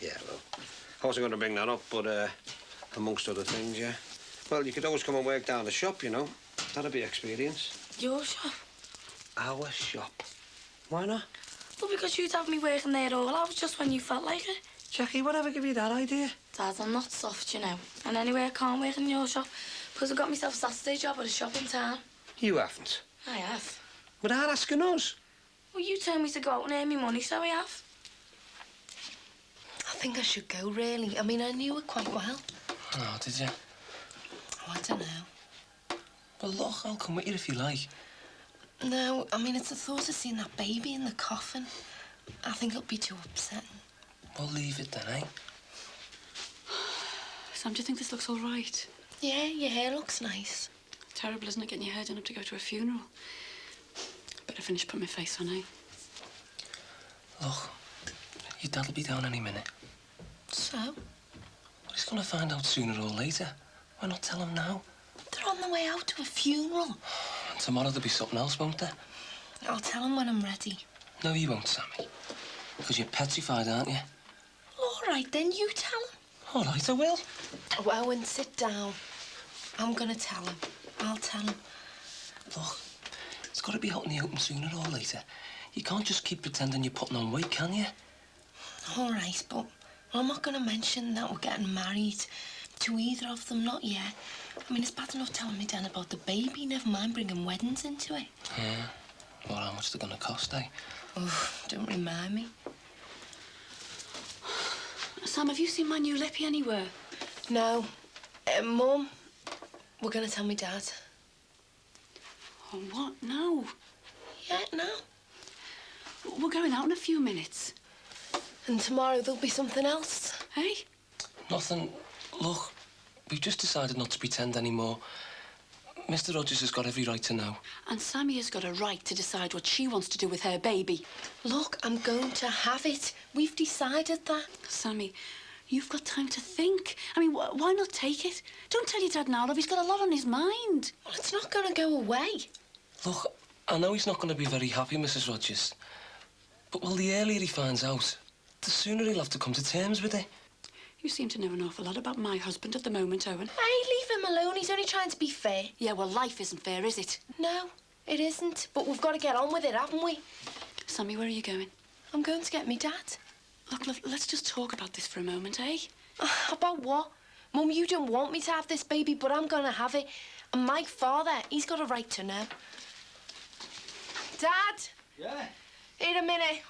Yeah, well, I wasn't going to bring that up, but amongst other things, yeah. Well, you could always come and work down the shop, you know. That'd be experience. Your shop? Our shop. Why not? Well, because you'd have me working there all hours just when you felt like it. Jackie, whatever gave you that idea? Dad, I'm not soft, you know. And anyway, I can't work in your shop because I got myself a Saturday job at a shop in town. You haven't. I have. Without asking us? Well, you told me to go out and earn me money, so I have. I think I should go, really. I mean, I knew her quite well. Oh, did you? Oh, I don't know. Well, look, I'll come with you if you like. No, I mean, it's the thought of seeing that baby in the coffin. I think it'll be too upsetting. Well, leave it then, eh? Sam, do you think this looks all right? Yeah, your hair looks nice. Terrible, isn't it, getting your hair done up to go to a funeral? Better finish putting my face on, eh? Look, your dad'll be down any minute. So? Well, he's gonna find out sooner or later. Why not tell him now? They're on the way out to a funeral. And tomorrow there'll be something else, won't there? I'll tell him when I'm ready. No, you won't, Sammy. Because you're petrified, aren't you? All right, then you tell him. All right, I will. Oh, Owen, sit down. I'm gonna tell him. I'll tell him. Look, it's got to be out in the open sooner or later. You can't just keep pretending you're putting on weight, can you? All right, but I'm not gonna mention that we're getting married to either of them, not yet. I mean, it's bad enough telling me then about the baby, never mind bringing weddings into it. Yeah. Well, how much they're gonna cost, eh? Oh, don't remind me. Sam, have you seen my new lippy anywhere? No. Mum, we're going to tell me Dad. Oh, what? No. Yeah, no. We're going out in a few minutes. And tomorrow there'll be something else. Hey? Nothing. Look, we've just decided not to pretend anymore. Mr. Rogers has got every right to know. And Sammy has got a right to decide what she wants to do with her baby. Look, I'm going to have it. We've decided that. Sammy, you've got time to think. I mean, why not take it? Don't tell your dad now, love. He's got a lot on his mind. Well, it's not going to go away. Look, I know he's not going to be very happy, Mrs. Rogers. But, well, the earlier he finds out, the sooner he'll have to come to terms with it. You seem to know an awful lot about my husband at the moment, Owen. Hey, leave him alone. He's only trying to be fair. Yeah, well, life isn't fair, is it? No, it isn't. But we've got to get on with it, haven't we? Sammy, where are you going? I'm going to get me Dad. Look, love, let's just talk about this for a moment, eh? About what? Mum, you don't want me to have this baby, but I'm going to have it. And my father, he's got a right to know. Dad? Yeah? In a minute.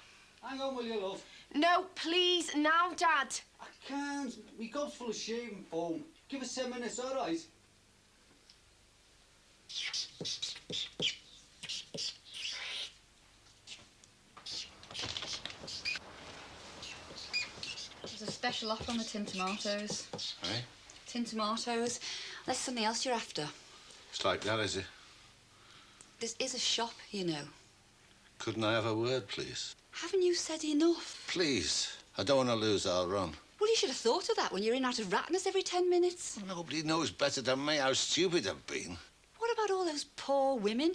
Hang on, will you, love? No, please, now, Dad. I can't. My cup's full of shaving foam. Give us 10 minutes, all right? There's a special offer on the tin tomatoes. Right? Tin tomatoes. Unless something else you're after. It's like that, is it? This is a shop, you know. Couldn't I have a word, please? Haven't you said enough? Please. I don't want to lose our run. Well, you should have thought of that when you're in out of ratness every 10 minutes. Well, nobody knows better than me how stupid I've been. What about all those poor women?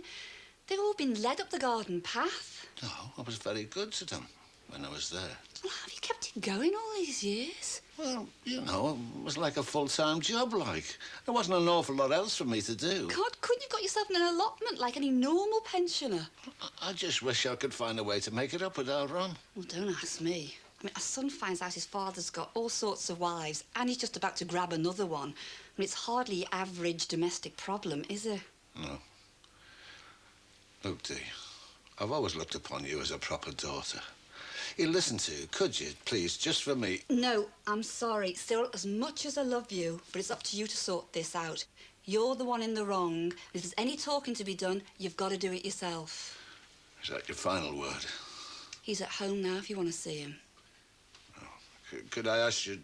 They've all been led up the garden path. No, I was very good to them when I was there. Well, have you kept it going all these years? Well, you know, it was like a full-time job, like. There wasn't an awful lot else for me to do. God, couldn't you have got yourself an allotment like any normal pensioner? I just wish I could find a way to make it up with our run. Well, don't ask me. I mean, a son finds out his father's got all sorts of wives and he's just about to grab another one. I mean, it's hardly your average domestic problem, is it? No. Look, Dee, I've always looked upon you as a proper daughter. You listen to, could you, please, just for me? No, I'm sorry. Still, as much as I love you, but it's up to you to sort this out. You're the one in the wrong. If there's any talking to be done, you've got to do it yourself. Is that your final word? He's at home now if you want to see him. Could I ask you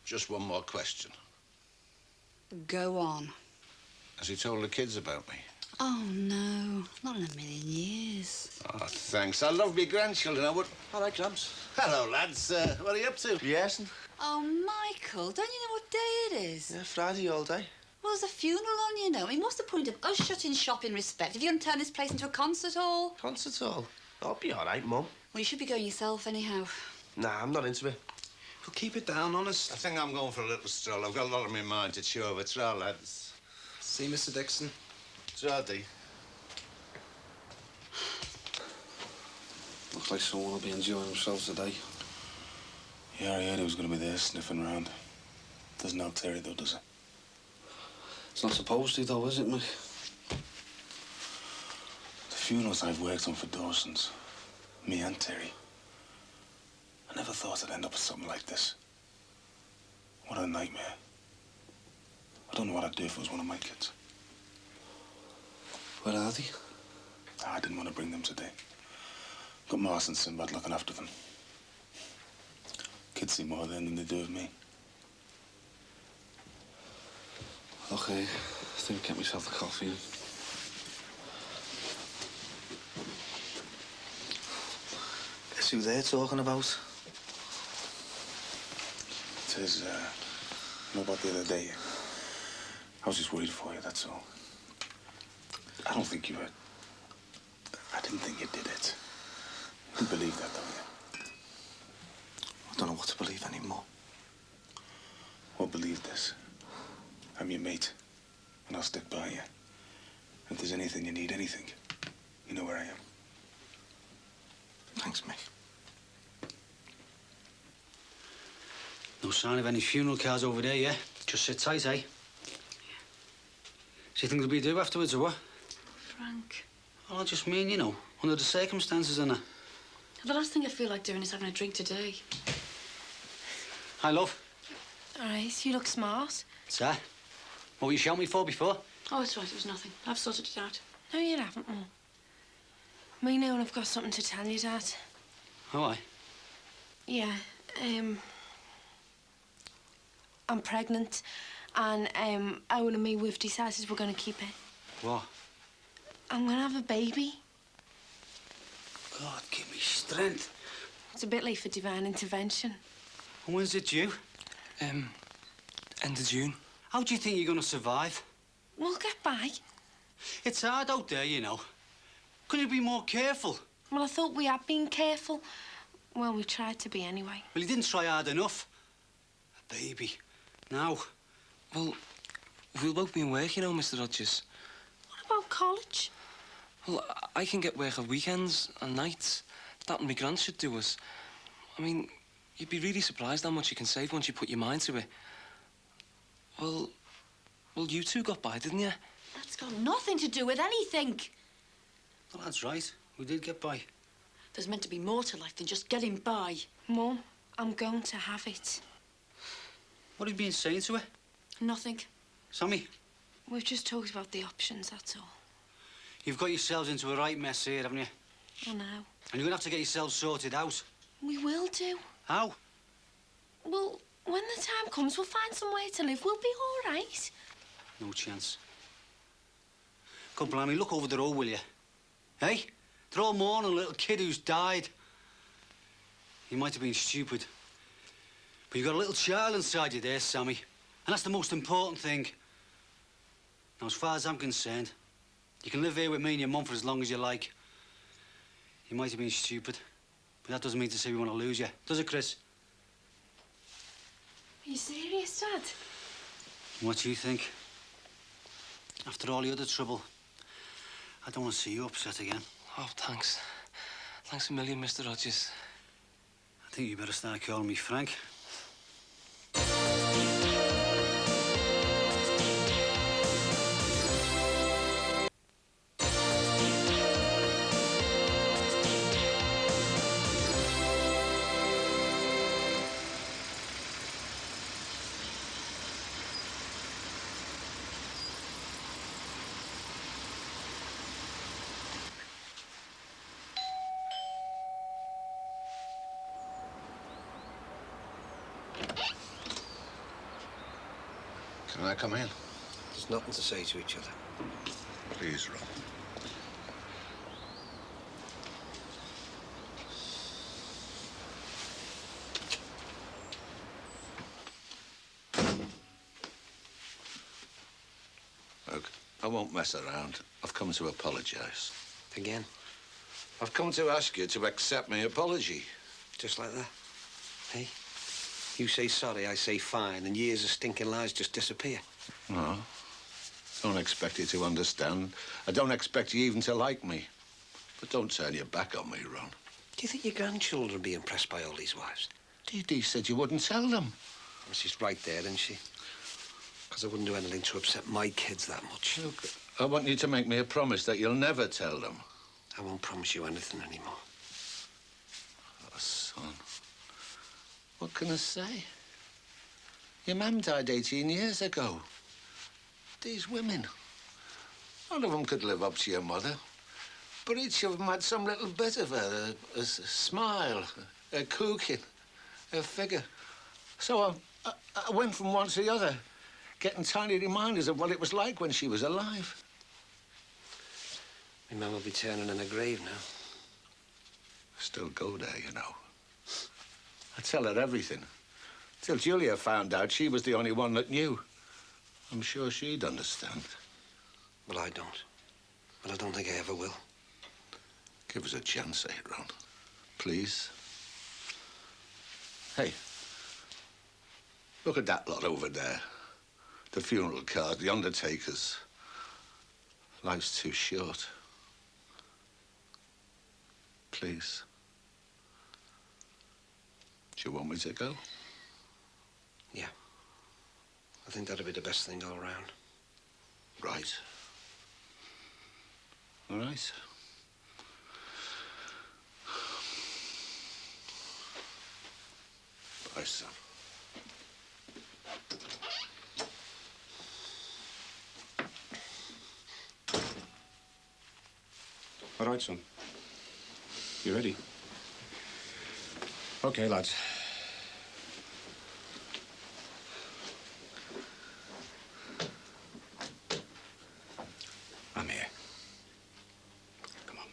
just one more question? Go on. Has he told the kids about me? Oh, no. Not in a million years. Oh, thanks. I love me grandchildren. I would... All right, Gramps. Hello, lads. What are you up to? Yes. Oh, Michael, don't you know what day it is? Yeah, Friday all day. Well, there's a funeral on, you know. I mean, what's the point of us shutting shop in respect if you're going to turn this place into a concert hall? Concert hall? I'll be all right, Mum. Well, you should be going yourself anyhow. Nah, I'm not into it. Well, keep it down, honest. I think I'm going for a little stroll. I've got a lot on my mind to chew over. Tra, lads. See, Mr. Dixon. Tra, Dee. Looks like someone will be enjoying themselves today. Yeah, I heard he was going to be there sniffing around. Doesn't help Terry, though, does it? It's not supposed to, though, is it, Mick? The funerals I've worked on for Dawson's, me and Terry, I never thought I'd end up with something like this. What a nightmare. I don't know what I'd do if it was one of my kids. Where are they? I didn't want to bring them today. Got Mars and Sinbad looking after them. Kids see more of them than they do of me. Okay, I think I'll get myself a coffee. Guess who they're talking about? It is, you know about the other day? I was just worried for you, that's all. I don't think you were... I didn't think you did it. You didn't believe that, don't you? I don't know what to believe anymore. Well, believe this. I'm your mate, and I'll stick by you. If there's anything you need, anything, you know where I am. Thanks, Mick. No sign of any funeral cars over there, yeah? Just sit tight, eh? So you think there'll be a do afterwards, or what? Frank. Oh, I just mean, you know, under the circumstances and that. The last thing I feel like doing is having a drink today. Hi, love. All right, you look smart. Sir, what were you shouting me for before? Oh, it's right, it was nothing. I've sorted it out. No, you haven't, Mum. Me now, and I've got something to tell you, Dad. Oh, aye. Yeah, I'm pregnant, and Owen and me, we've decided we're going to keep it. What? I'm going to have a baby. God, give me strength. It's a bit late for divine intervention. And when's it due? End of June. How do you think you're going to survive? We'll get by. It's hard out there, you know. Couldn't you be more careful? Well, I thought we had been careful. Well, we tried to be anyway. Well, you didn't try hard enough. A baby. Now. Well, we'll both be in work, you know, Mr. Rogers. What about college? Well, I can get work on weekends and nights. That and my grant should do us. I mean, you'd be really surprised how much you can save once you put your mind to it. Well, you two got by, didn't you? That's got nothing to do with anything. Well, that's right. We did get by. There's meant to be more to life than just getting by. Mum, I'm going to have it. What have you been saying to her? Nothing. Sammy? We've just talked about the options, that's all. You've got yourselves into a right mess here, haven't you? I know. And you're going to have to get yourselves sorted out. We will do. How? Well, when the time comes, we'll find somewhere to live. We'll be all right. No chance. Come, Blimey, look over the road, will you? Hey? They're all mourning a little kid who's died. You might have been stupid. But you've got a little child inside you there, Sammy. And that's the most important thing. Now, as far as I'm concerned, you can live here with me and your mum for as long as you like. You might have been stupid, but that doesn't mean to say we want to lose you. Does it, Chris? Are you serious, Dad? What do you think? After all the other trouble, I don't want to see you upset again. Oh, thanks. Thanks a million, Mr. Rogers. I think you better start calling me Frank. Can I come in? There's nothing to say to each other. Please, Ron. Look, I won't mess around. I've come to apologise. Again? I've come to ask you to accept my apology. Just like that? Hey? You say sorry, I say fine, and years of stinking lies just disappear. No. Don't expect you to understand. I don't expect you even to like me. But don't turn your back on me, Ron. Do you think your grandchildren will be impressed by all these wives? Dee Dee said you wouldn't tell them. Well, she's right there, isn't she? Because I wouldn't do anything to upset my kids that much. Look, I want you to make me a promise that you'll never tell them. I won't promise you anything anymore. Oh, son. What can I say? Your mum died 18 years ago. These women, none of them could live up to your mother. But each of them had some little bit of her, a smile, a cooking, a figure. So I went from one to the other, getting tiny reminders of what it was like when she was alive. My mum will be turning in her grave now. I still go there, you know. I tell her everything. Till Julia found out she was the only one that knew. I'm sure she'd understand. Well, I don't. But I don't think I ever will. Give us a chance, eh, Ron? Please. Hey, look at that lot over there. The funeral card, the undertakers. Life's too short. Please. Do you want me to go? Yeah. I think that'd be the best thing all round. Right. All right. Bye, son. All right, son. You ready? Okay, lads. I'm here. Come on.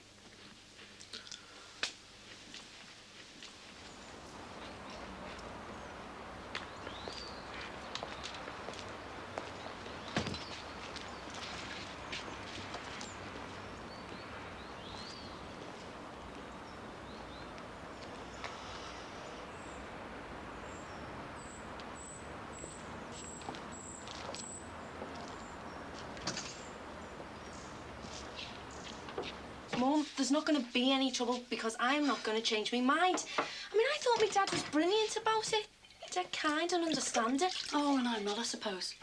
Mum, there's not going to be any trouble because I'm not going to change my mind. I mean, I thought my dad was brilliant about it. Dead kind and understanding. Oh, and I'm not, I suppose.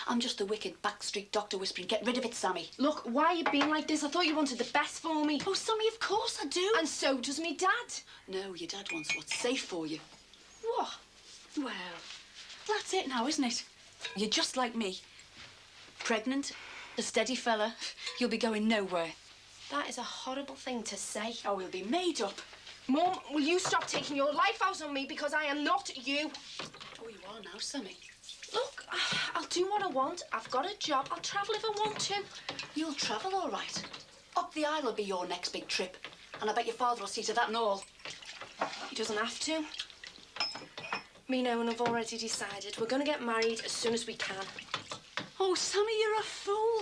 I'm just the wicked backstreet doctor whispering, get rid of it, Sammy. Look, why are you being like this? I thought you wanted the best for me. Oh, Sammy, of course I do. And so does me dad. No, your dad wants what's safe for you. What? Well, that's it now, isn't it? You're just like me. Pregnant, a steady fella, you'll be going nowhere. That is a horrible thing to say. Oh, we'll be made up. Mum, will you stop taking your life out on me because I am not you? Oh, you are now, Sammy. Look, I'll do what I want. I've got a job. I'll travel if I want to. You'll travel all right. Up the Isle will be your next big trip. And I bet your father will see to that and all. He doesn't have to. Me and Owen have already decided. We're going to get married as soon as we can. Oh, Sammy, you're a fool.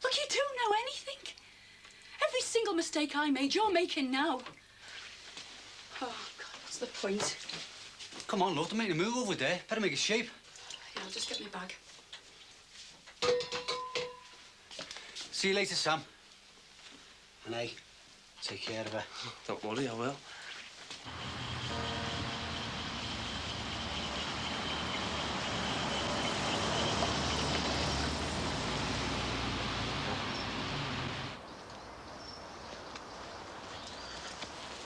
Look, you don't know anything. Every single mistake I made, you're making now. Oh, God, what's the point? Come on, look, they're making a move over there. Better make a shape. Yeah, I'll just get my bag. See you later, Sam. And hey, take care of her. Don't worry, I will.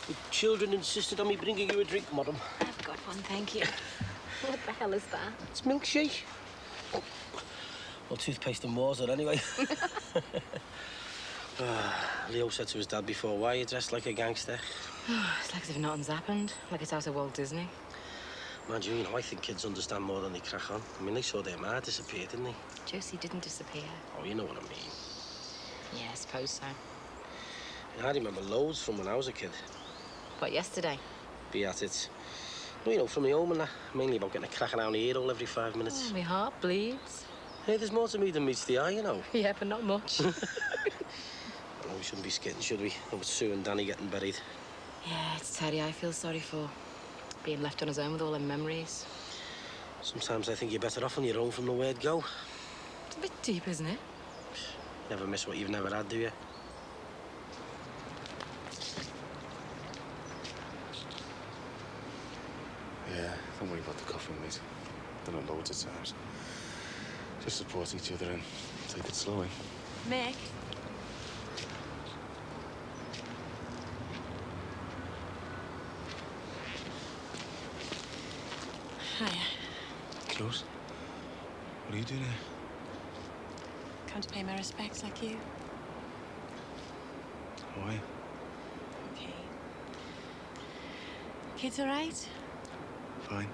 The children insisted on me bringing you a drink, madam. I've got one, thank you. What the hell is that? It's milkshake. Well, toothpaste and water, anyway. Leo said to his dad before, why are you dressed like a gangster? It's like as if nothing's happened. Like it's out of Walt Disney. Mind you, I think kids understand more than they crack on. I mean, they saw their ma disappear, didn't they? Josie didn't disappear. Oh, you know what I mean. Yeah, I suppose so. I remember loads from when I was a kid. What, yesterday? Be at it. Well, you know, from my home and that. Mainly about getting a crack around the ear all every 5 minutes. Oh, my heart bleeds. Hey, there's more to me than meets the eye, you know. Yeah, but not much. Well, we shouldn't be skitting, should we? Over Sue and Danny getting buried. Yeah, it's Teddy I feel sorry for. Being left on his own with all them memories. Sometimes I think you're better off on your own from the word go. It's a bit deep, isn't it? Never miss what you've never had, do you? Yeah, don't worry about the coffin, mate. Done it loads of times. Just support each other and take it slow, eh? Mick? Hiya. Close. What are you doing here? Come to pay my respects like you. How are you? Okay. Kids all right? Fine.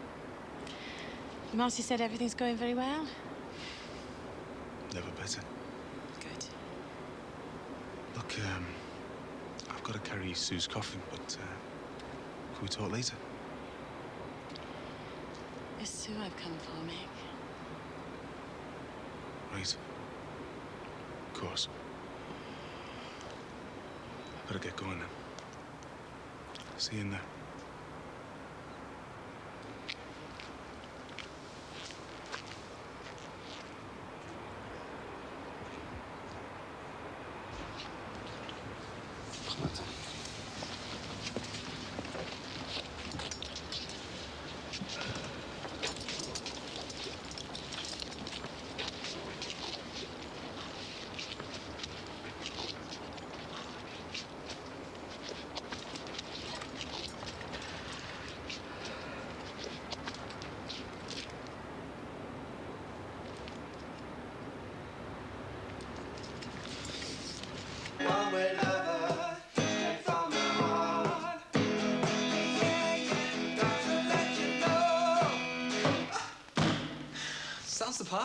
Marcy said everything's going very well. Never better. Good. Look, I've got to carry Sue's coffin, but can we talk later? It's Sue I've come for, Mick. Right. Of course. Better get going then. See you in there.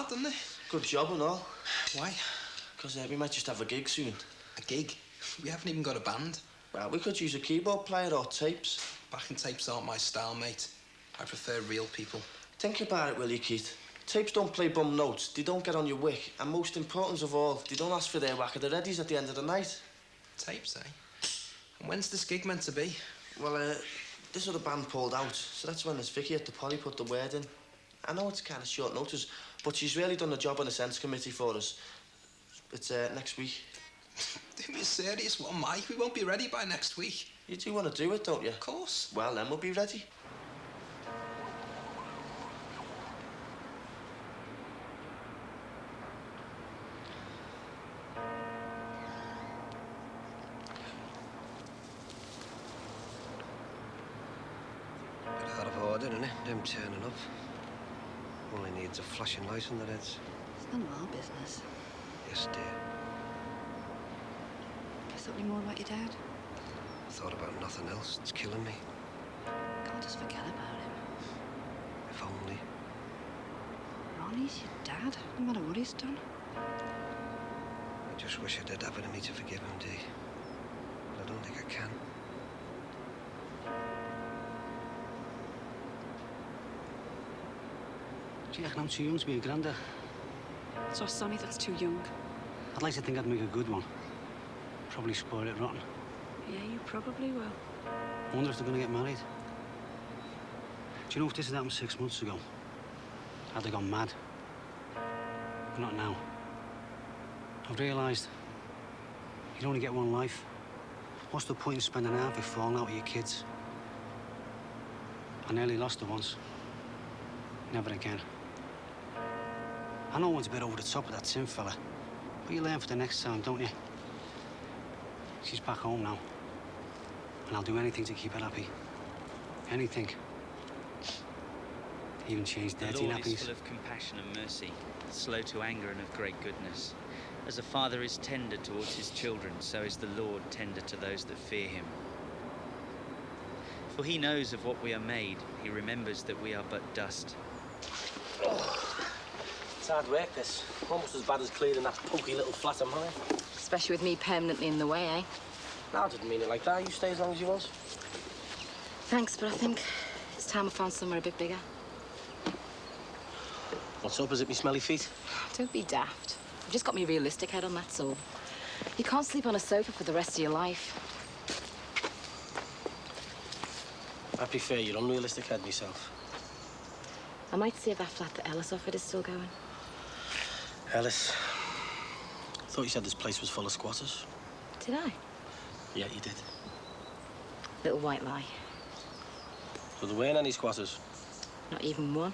start, doesn't it? Good job and all. Why? Because we might just have a gig soon. A gig? We haven't even got a band. Well, we could use a keyboard player or tapes. Backing tapes aren't my style, mate. I prefer real people. Think about it, will you, Keith? Tapes don't play bum notes, they don't get on your wick, and most important of all, they don't ask for their whack of the readies at the end of the night. Tapes, eh? And when's this gig meant to be? Well, this other band pulled out, so that's when this Vicky at the Poly put the word in. I know it's kind of short notice, but she's really done the job on the Sense Committee for us. It's next week. Are you serious? What, Mike? We won't be ready by next week. You do want to do it, don't you? Of course. Well, then we'll be ready. Bit out of order, isn't it? Them turning up. Only needs a flashing light on their heads. It's none of our business. Yes, dear. You thought any more about your dad? I thought about nothing else. It's killing me. Can't just forget about him. If only. Ronnie's your dad, no matter what he's done. I just wish I did have it in me to forgive him, Dee. But I don't think I can. Do you reckon I'm too young to be a granddad? So, Sonny, that's too young. I'd like to think I'd make a good one. Probably spoil it rotten. Yeah, you probably will. I wonder if they're going to get married. Do you know if this had happened 6 months ago? Had they gone mad? But not now. I've realised you only get one life. What's the point in spending half of it falling out with your kids? I nearly lost her once. Never again. I know one's a bit over the top of that Tim fella, but you learn for the next time, don't you? She's back home now, and I'll do anything to keep her happy. Anything. Even change The dirty Lord is nappies. full of compassion and mercy, slow to anger and of great goodness. As a father is tender towards his children, so is the Lord tender to those that fear him. For he knows of what we are made. He remembers that we are but dust. It's hard work, this. Almost as bad as cleaning that pokey little flat of mine. Especially with me permanently in the way, eh? No, I didn't mean it like that. You stay as long as you want. Thanks, but I think it's time I found somewhere a bit bigger. What's up? Is it me smelly feet? Don't be daft. You've just got me realistic head on, that's all. You can't sleep on a sofa for the rest of your life. I prefer your unrealistic head myself. I might see if that flat that Ellis offered is still going. Ellis, I thought you said this place was full of squatters. Did I? Yeah, you did. Little white lie. So there weren't any squatters? Not even one.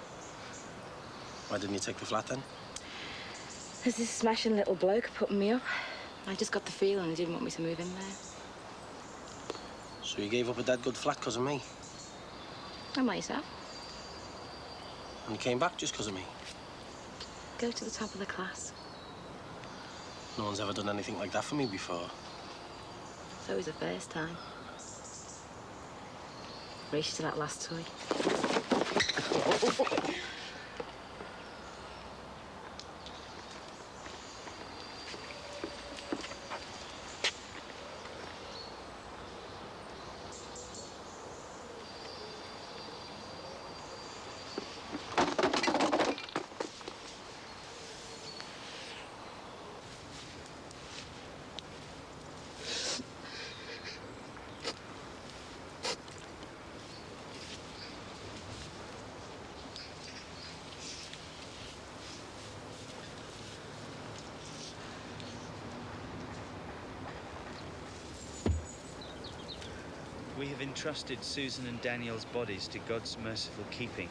Why didn't you take the flat then? There's this smashing little bloke putting me up. I just got the feeling he didn't want me to move in there. So you gave up a dead good flat because of me? I might have. And you came back just because of me? Go to the top of the class. No one's ever done anything like that for me before. It's always the first time. Race to that last toy. We have entrusted Susan and Daniel's bodies to God's merciful keeping,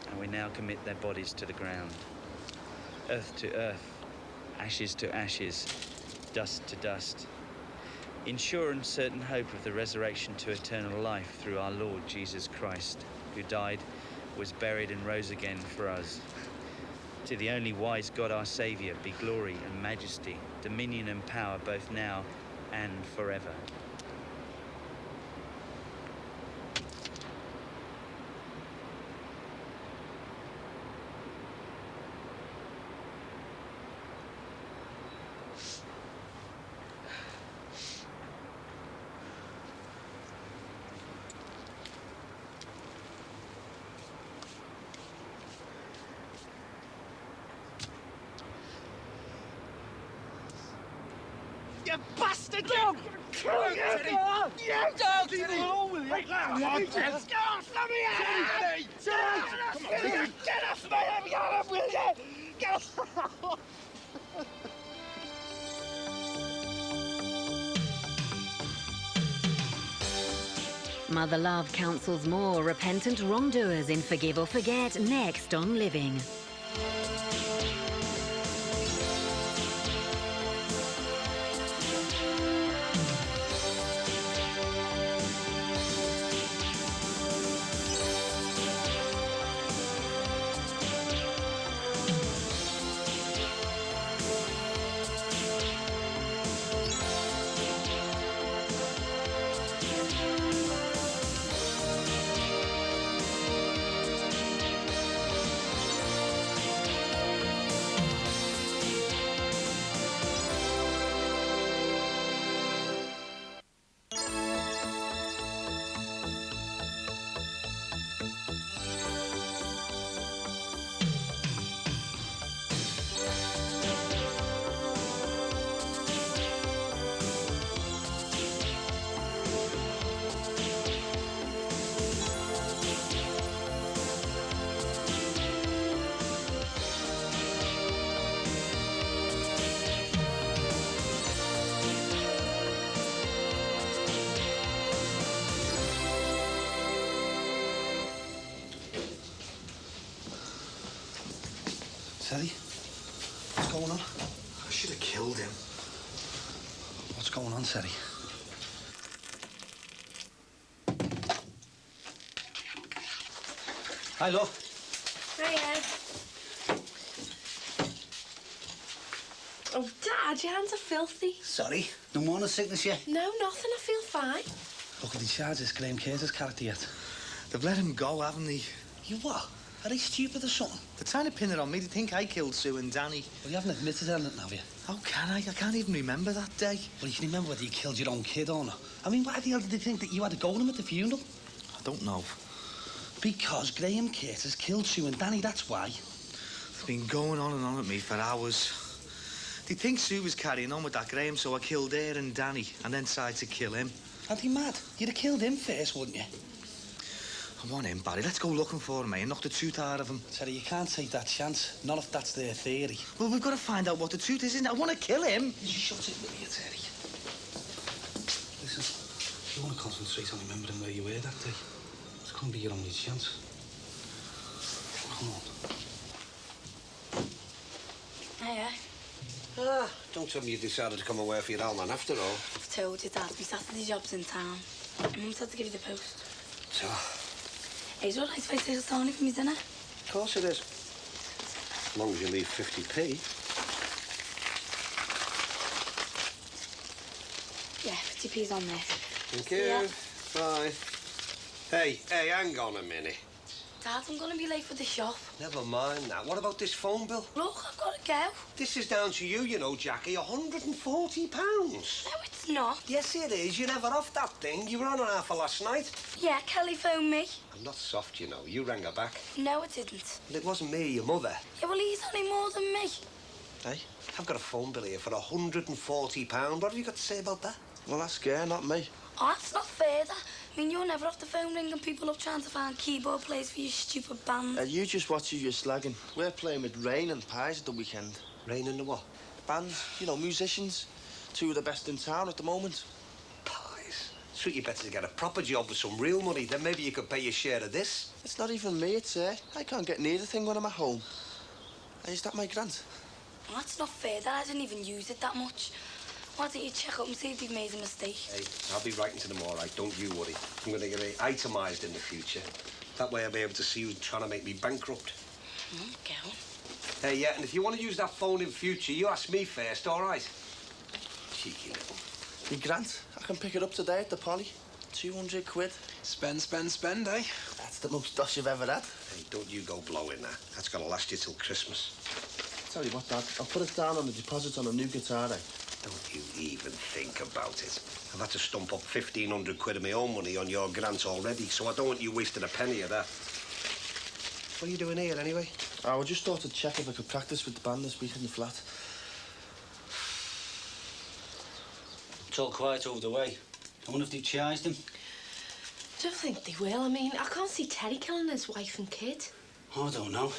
and we now commit their bodies to the ground. Earth to earth, ashes to ashes, dust to dust. In sure and certain hope of the resurrection to eternal life through our Lord Jesus Christ, who died, was buried and rose again for us. To the only wise God our Saviour be glory and majesty, dominion and power both now and forever. you bastard! You! Kill you! You! Don't leave me alone, will you? Get off me! Get off my head, will you? Get off! Mother Love counsels more repentant wrongdoers in Forgive or Forget next on Living. Teddy, what's going on? I should have killed him. What's going on, Teddy? Hi, love. Hiya. Oh, Dad, your hands are filthy. Sorry, no morning sickness yet? No, nothing. I feel fine. Look, have they charged this Graham Curtis character yet? They've let him go, haven't they? You what? Are they stupid or something? They're trying to pin it on me. They think I killed Sue and Danny. Well, you haven't admitted anything, have you? How can I? I can't even remember that day. Well, you can remember whether you killed your own kid or not. I mean, why the hell did they think that you had to go with him at the funeral? I don't know. Because Graham Curtis killed Sue and Danny, that's why. They've been going on and on at me for hours. They think Sue was carrying on with that Graham, so I killed her and Danny, and then tried to kill him. Are they mad? You'd have killed him first, wouldn't you? I want him, Barry. Let's go looking for him, eh, and knock the truth out of him. Terry, you can't take that chance. Not if that's their theory. Well, we've got to find out what the truth is, isn't it? I want to kill him. You shut it with you, Terry. Listen, if you want to concentrate on remembering where you were that day, it's going to be your only chance. Come on. Hiya. Ah, don't tell me you decided to come away for your old man after all. I've told you, Dad. My Saturday job's in town. Mum said to give you the post. So, Is it all right if I take a Tony for me dinner? of course it is. As long as you leave 50p. Yeah, 50p's on there. Thank you. Bye. Hey, hang on a minute. Dad, I'm going to be late for the shop. Never mind that. What about this phone bill? Look, I've got to go. This is down to you, you know, Jackie. £140. No, it's not. Yes, it is. You're never off that thing. You were on an hour for last night. Yeah, Kelly phoned me. I'm not soft, you know. You rang her back. No, it didn't. Well, it wasn't me, your mother. Yeah, well, he's only more than me. Hey, I've got a phone bill here for £140. What have you got to say about that? Well, that's Gare, not me. Oh, that's not fair, Dad. I mean, you're never off the phone ringing people up trying to find keyboard players for your stupid band. You just watch who you're slagging. We're playing with Rain and Pies at the weekend. Rain and the what? Bands, you know, musicians. Two of the best in town at the moment. Pies? Sweet, you better get a proper job with some real money. Then maybe you could pay your share of this. It's not even me, it's her. I can't get near the thing when I'm at home. Hey, is that my grant? Well, that's not fair, Dad. I didn't even use it that much. Why don't you check up and see if they've made a mistake? Hey, I'll be writing to them all right. Don't you worry. I'm going to get it itemised in the future. That way I'll be able to see who's trying to make me bankrupt. Go. Hey, yeah, and if you want to use that phone in future, you ask me first, all right? Cheeky little. Me grant? I can pick it up today at the Poly. 200 quid. Spend, eh? That's the most dosh you've ever had. Hey, don't you go blowing that. That's going to last you till Christmas. Tell you what, Dad, I'll put it down on the deposit on a new guitar, eh? Don't you even think about it. I've had to stump up 1,500 quid of my own money on your grant already, so I don't want you wasting a penny of that. What are you doing here, anyway? I just thought to check if I could practice with the band this week in the flat. It's all quiet over the way. I wonder if they've charged him. I don't think they will. I mean, I can't see Teddy killing his wife and kid. Oh, I don't know.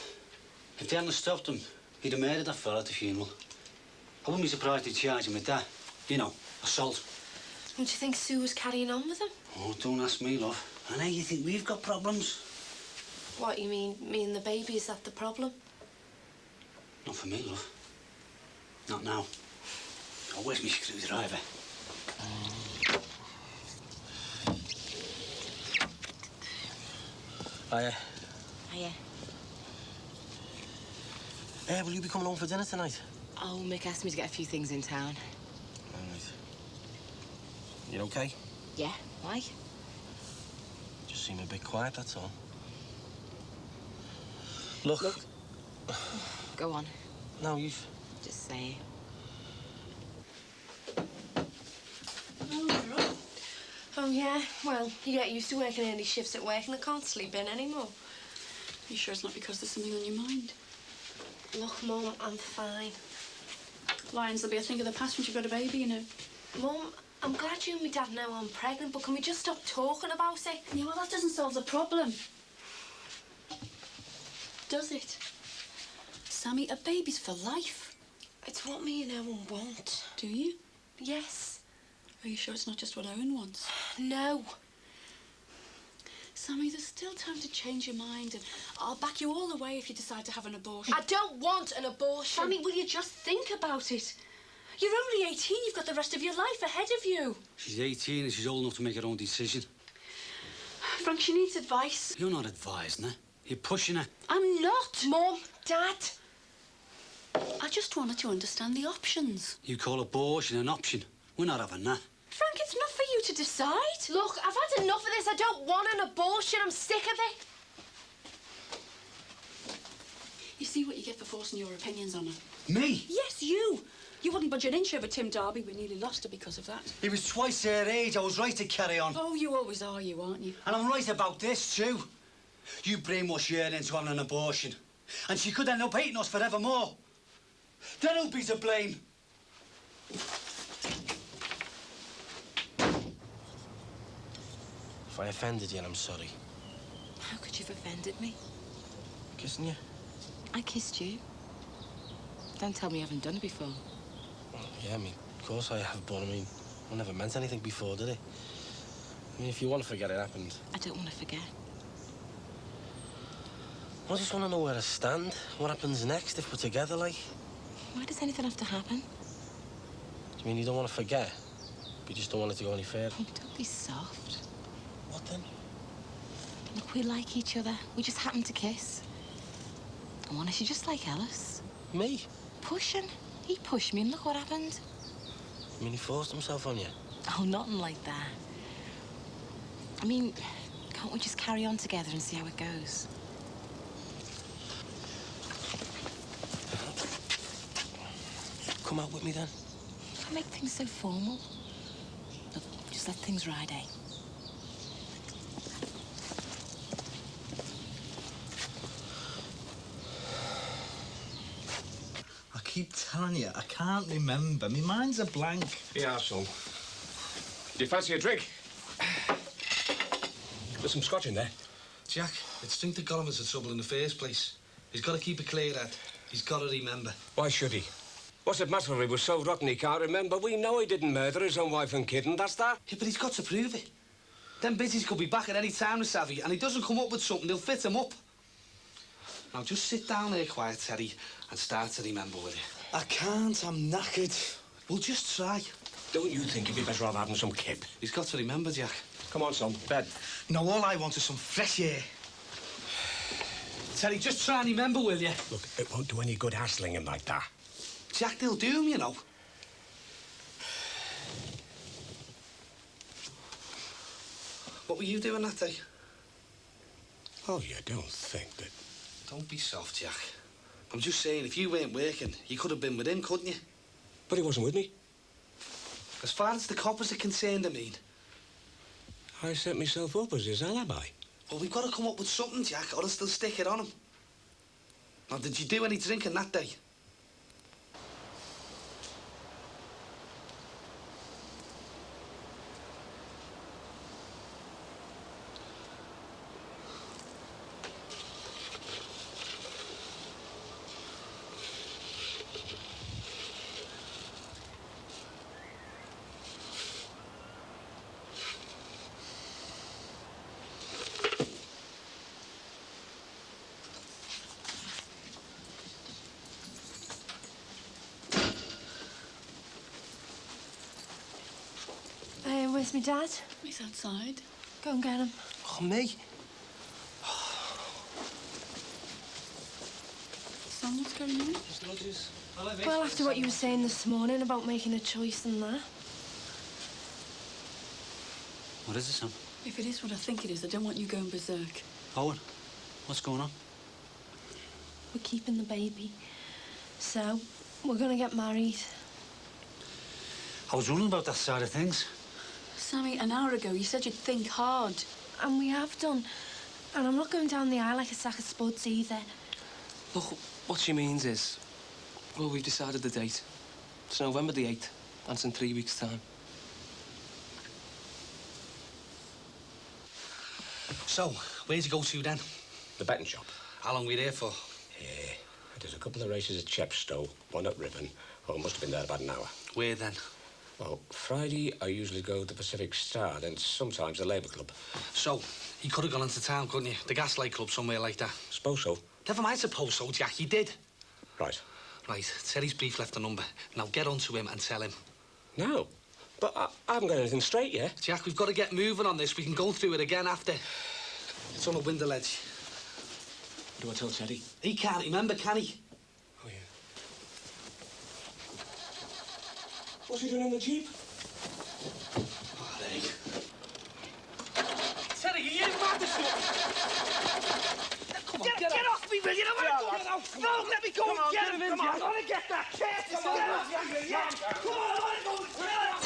If they hadn't stopped him, he'd have murdered that fella at the funeral. I wouldn't be surprised they'd charge him with that. You know, assault. Don't you think Sue was carrying on with him? Oh, don't ask me, love. I know you think we've got problems. What, you mean me and the baby, is that the problem? Not for me, love. Not now. Oh, where's my screwdriver? Hiya. Hiya. Will you be coming home for dinner tonight? Oh, Mick asked me to get a few things in town. All right. You okay? Yeah, why? Just seem a bit quiet, that's all. Look. Go on. No, you've... Just say Oh, yeah? Well, you get used to working early shifts at work and I can't sleep in anymore. You sure it's not because there's something on your mind? Look, Mum, I'm fine. Lions, there'll be a thing of the past once you've got a baby, you know. Mum, I'm glad you and my dad know I'm pregnant, but can we just stop talking about it? Yeah, well, that doesn't solve the problem. Does it? Sammy, a baby's for life. It's what me and Owen want. Do you? Yes. Are you sure it's not just what Owen wants? No. Sammy, there's still time to change your mind, and I'll back you all the way if you decide to have an abortion. I don't want an abortion. Sammy, will you just think about it? You're only 18. You've got the rest of your life ahead of you. She's 18 and she's old enough to make her own decision. Frank, she needs advice. You're not advising her. You're pushing her. I'm not. Mum, Dad. I just wanted to understand the options. You call abortion an option. We're not having that. Frank, it's not for you to decide. Look, I've had enough of this. I don't want an abortion. I'm sick of it. You see what you get for forcing your opinions on her? Me? Yes, you. You wouldn't budge an inch over Tim Darby. We nearly lost her because of that. He was twice her age. I was right to carry on. Oh, you always are, you, aren't you? And I'm right about this, too. You brainwash her into having an abortion. And she could end up hating us forevermore. Then who'll be to blame? If I offended you, I'm sorry. How could you have offended me? Kissing you? I kissed you. Don't tell me you haven't done it before. Yeah, I mean, of course I have, but I mean, I never meant anything before, did it? I mean, if you want to forget it happened. I don't want to forget. I just want to know where I stand. What happens next if we're together, like? Why does anything have to happen? Do you mean you don't want to forget? But you just don't want it to go any further? Oh, don't be soft. What then? Look, we like each other. We just happen to kiss. And honest, you're just like Ellis. Me? Pushing. He pushed me and look what happened. I mean, he forced himself on you? Oh, nothing like that. I mean, can't we just carry on together and see how it goes? Come out with me, then. Don't make things so formal. Look, just let things ride, eh? I keep telling you, I can't remember. My mind's a blank. Yeah, son. Do you fancy a drink? There's some scotch in there. Jack, it's think that got him into trouble in the first place. He's got to keep a clear head. He's got to remember. Why should he? What's it matter if he was so rotten he can't remember? We know he didn't murder his own wife and kid, and that's that. Yeah, but he's got to prove it. Them biddies could be back at any time, the Savvy, and he doesn't come up with something, they'll fit him up. Now, just sit down there quiet, Teddy, and start to remember with it. I can't, I'm knackered. We'll just try. Don't you think you'd be better off having some kip? He's got to remember, Jack. Come on, son, bed. No, all I want is some fresh air. Teddy, just try and remember, will you? Look, it won't do any good hassling him like that. Jack, they'll do him, you know. What were you doing that day? Oh, you don't think that... Don't be soft, Jack. I'm just saying, if you weren't working, you could have been with him, couldn't you? But he wasn't with me. As far as the coppers are concerned, I mean. I set myself up as his alibi. Well, we've got to come up with something, Jack, or else they'll stick it on him. Now, did you do any drinking that day? Where's my dad? He's outside. Go and get him. Oh, me? Son, what's going on? Just nudges. Well, after what you were saying this morning about making a choice and that. What is it, son? If it is what I think it is, I don't want you going berserk. Owen, what's going on? We're keeping the baby. So, we're gonna get married. I was wondering about that side of things. Sammy, an hour ago, you said you'd think hard. And we have done. And I'm not going down the aisle like a sack of spuds either. Look, what she means is, well, we've decided the date. It's November the 8th, and it's in 3 weeks' time. So, where'd you go to then? The betting shop. How long were you there for? Yeah, there's a couple of races at Chepstow, one at Ribbon. Oh, I must have been there about an hour. Where then? Well, Friday I usually go to the Pacific Star, then sometimes the Labour Club. So, you could have gone into town, couldn't you? The Gaslight Club, somewhere like that. Suppose so. Never mind suppose so, Jack, you did. Right. Right, Terry's brief left a number. Now get on to him and tell him. No, but I haven't got anything straight yet. Jack, we've got to get moving on this. We can go through it again after. It's on a window ledge. What do I tell Teddy? He can't remember, can he? Oh, yeah. What's he doing in the Jeep? Oh, there you go. Terry, are you mad or something? Come on, get off me, will you? No, let me go and get him. Come on, I want to get that kid. Come on, come on, I want to go and get him.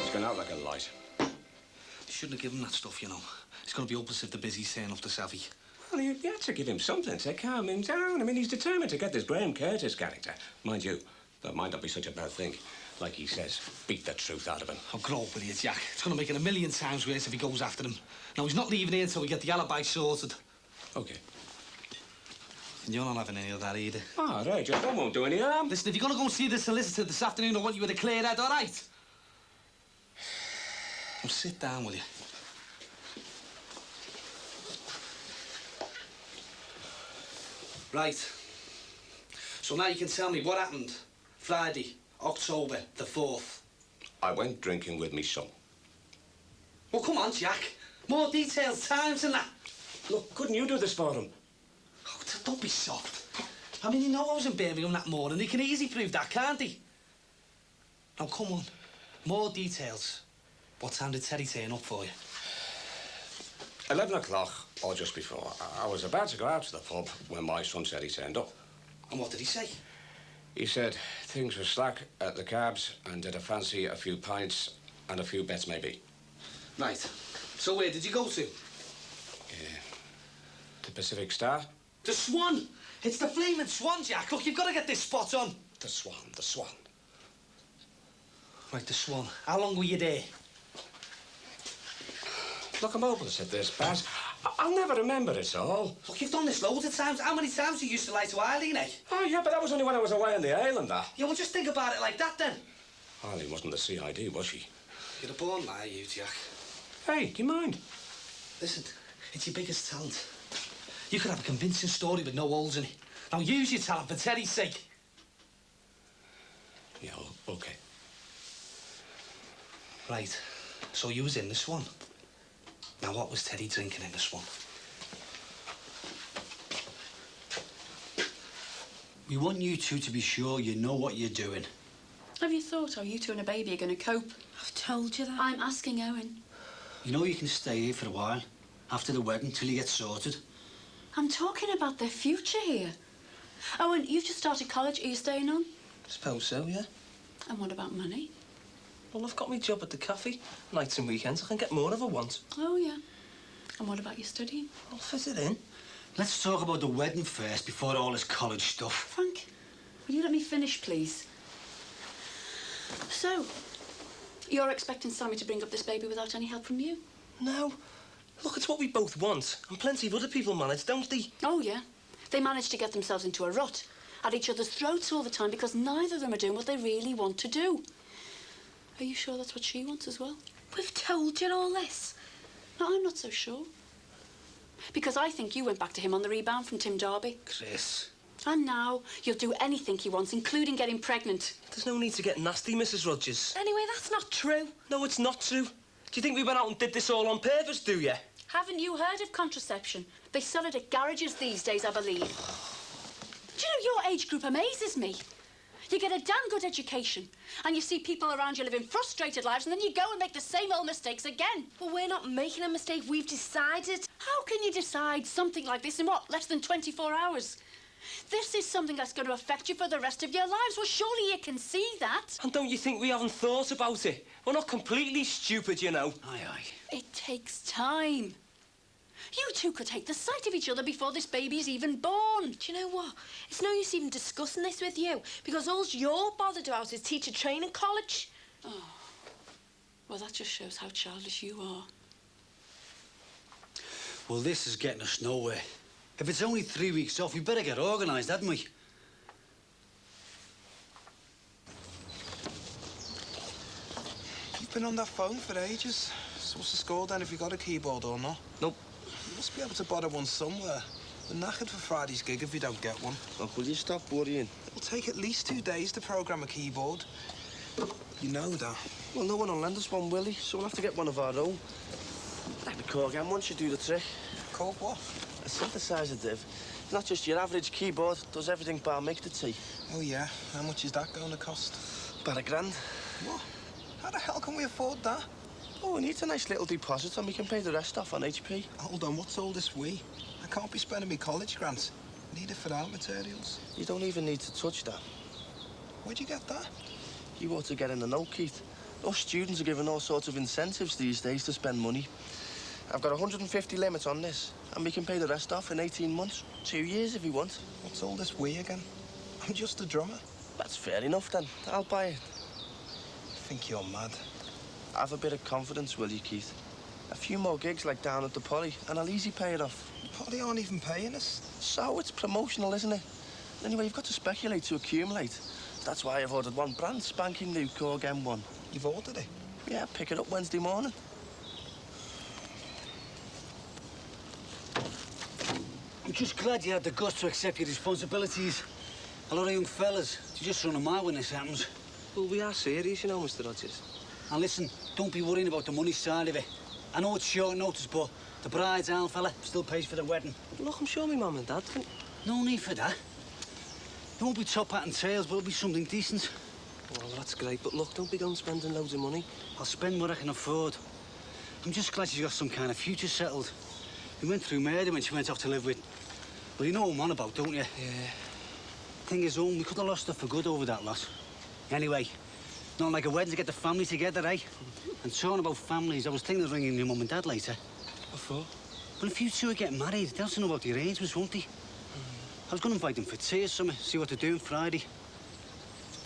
He's gone out like a light. You shouldn't have given him that stuff, you know. It's going to be hopeless if the busy's saying off the savvy. Well, you had to give him something to calm him down. I mean, he's determined to get this Graham Curtis character. Mind you, that might not be such a bad thing. Like he says, beat the truth out of him. Oh, grow up with you, Jack. It's going to make it 1,000,000 times worse if he goes after him. Now, he's not leaving here until we get the alibi sorted. OK. And you're not having any of that either. Oh, right, Jack, that won't do any harm. Listen, if you're going to go and see the solicitor this afternoon, I want you with a clear head, all right? Now, sit down, will you? Right. So now you can tell me what happened Friday, October the 4th. I went drinking with me son. Well, come on, Jack. More details, times and that. Look, couldn't you do this for him? Oh, don't be soft. I mean, you know I was in Birmingham that morning. He can easily prove that, can't he? Now, come on. More details. What time did Teddy turn up for you? 11 o'clock, or just before. I was about to go out to the pub when my son said he turned up. And what did he say? He said things were slack at the cabs and did a fancy a few pints and a few bets maybe. Right. So where did you go to? The Pacific Star? The Swan! It's the flaming Swan, Jack. Look, you've got to get this spot on. The Swan, the Swan. Right, the Swan. How long were you there? Look, I'm hopeless at this, Baz. I'll never remember it all. Look, you've done this loads of times. How many times you used to lie to Eileen, eh? Oh, yeah, but that was only when I was away on the island, that. Yeah, well, just think about it like that, then. Eileen wasn't the CID, was she? You're a born liar, you, Jack. Hey, do you mind? Listen, it's your biggest talent. You could have a convincing story with no holes in it. Now use your talent for Teddy's sake. Yeah, OK. Right, so you was in the Swan. Now, what was Teddy drinking in the Swan? We want you two to be sure you know what you're doing. Have you thought how you two and a baby are going to cope? I've told you that. I'm asking Owen. You know you can stay here for a while, after the wedding, till you get sorted. I'm talking about their future here. Owen, you've just started college. Are you staying on? Suppose so, yeah. And what about money? Well, I've got my job at the cafe. Nights and weekends, I can get more if I want. Oh, yeah. And what about your studying? I'll fit it in. Let's talk about the wedding first, before all this college stuff. Frank, will you let me finish, please? So, you're expecting Sammy to bring up this baby without any help from you? No. Look, it's what we both want. And plenty of other people manage, don't they? Oh, yeah. They manage to get themselves into a rut, at each other's throats all the time, because neither of them are doing what they really want to do. Are you sure that's what she wants as well? We've told you all this. No, I'm not so sure. Because I think you went back to him on the rebound from Tim Darby. Chris. And now you'll do anything he wants, including getting pregnant. There's no need to get nasty, Mrs. Rogers. Anyway, that's not true. No, it's not true. Do you think we went out and did this all on purpose, do you? Haven't you heard of contraception? They sell it at garages these days, I believe. Do you know, your age group amazes me. You get a damn good education, and you see people around you living frustrated lives, and then you go and make the same old mistakes again. Well, we're not making a mistake. We've decided. How can you decide something like this in, what, less than 24 hours? This is something that's going to affect you for the rest of your lives. Well, surely you can see that. And don't you think we haven't thought about it? We're not completely stupid, you know. Aye, aye. It takes time. You two could take the sight of each other before this baby's even born. Do you know what? It's no use even discussing this with you, because all you're bothered about is teacher training college. Oh. Well, that just shows how childish you are. Well, this is getting us nowhere. If it's only 3 weeks off, we better get organised, hadn't we? You've been on that phone for ages. So what's the score then, if you got a keyboard or not? Nope. You must be able to borrow one somewhere. We're knackered for Friday's gig if we don't get one. Look, will you stop worrying? It'll take at least 2 days to program a keyboard. You know that. Well, no one will lend us one, will he? So we'll have to get one of our own. Like the Corgan one should do the trick. Called what? A synthesizer, Div. It's not just your average keyboard. Does everything bar make the tea. Oh, yeah. How much is that going to cost? About £1,000. What? How the hell can we afford that? Oh, we need a nice little deposit and we can pay the rest off on HP. Hold on, what's all this we? I can't be spending my college grants. Need it for art materials. You don't even need to touch that. Where'd you get that? You ought to get in the know, Keith. Us students are given all sorts of incentives these days to spend money. I've got 150 limit on this, and we can pay the rest off in 18 months. 2 years if we want. What's all this we again? I'm just a drummer. That's fair enough then. I'll buy it. I think you're mad. Have a bit of confidence, will you, Keith? A few more gigs like down at the Poly, and I'll easy pay it off. The Poly aren't even paying us. So it's promotional, isn't it? Anyway, you've got to speculate to accumulate. That's why I've ordered one brand spanking new Korg M1. You've ordered it? Yeah, pick it up Wednesday morning. I'm just glad you had the guts to accept your responsibilities. A lot of young fellas, you just run a mile when this happens. Well, we are serious, you know, Mr. Rogers. And listen, don't be worrying about the money side of it. I know it's short notice, but the bride's owl fella still pays for the wedding. Look, I'm sure my mum and dad can... No need for that. It won't be top hat and tails, but it'll be something decent. Well, that's great, but look, don't be going spending loads of money. I'll spend what I can afford. I'm just glad she's got some kind of future settled. We went through murder when she went off to live with... Well, you know what I'm on about, don't you? Yeah. Thing is, we could have lost her for good over that loss. Anyway, not like a wedding to get the family together, eh? And talking about families, I was thinking of ringing your mum and dad later. What for? Well, if you two are getting married, they'll know about the arrangements, won't they? I was going to invite them for tea or something, see what they're doing Friday.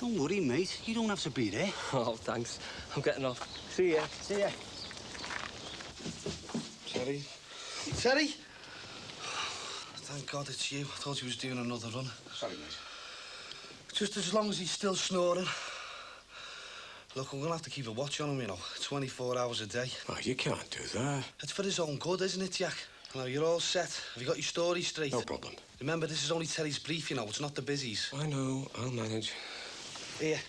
Don't worry, mate. You don't have to be there. Oh, thanks. I'm getting off. See ya. See ya. Terry? Terry? Thank God it's you. I thought he was doing another run. Sorry, mate. Just as long as he's still snoring. Look, I'm going to have to keep a watch on him, you know. 24 hours a day. Oh, you can't do that. It's for his own good, isn't it, Jack? Now, you're all set. Have you got your story straight? No problem. Remember, this is only Terry's brief, you know. It's not the busies. I know. I'll manage. Here.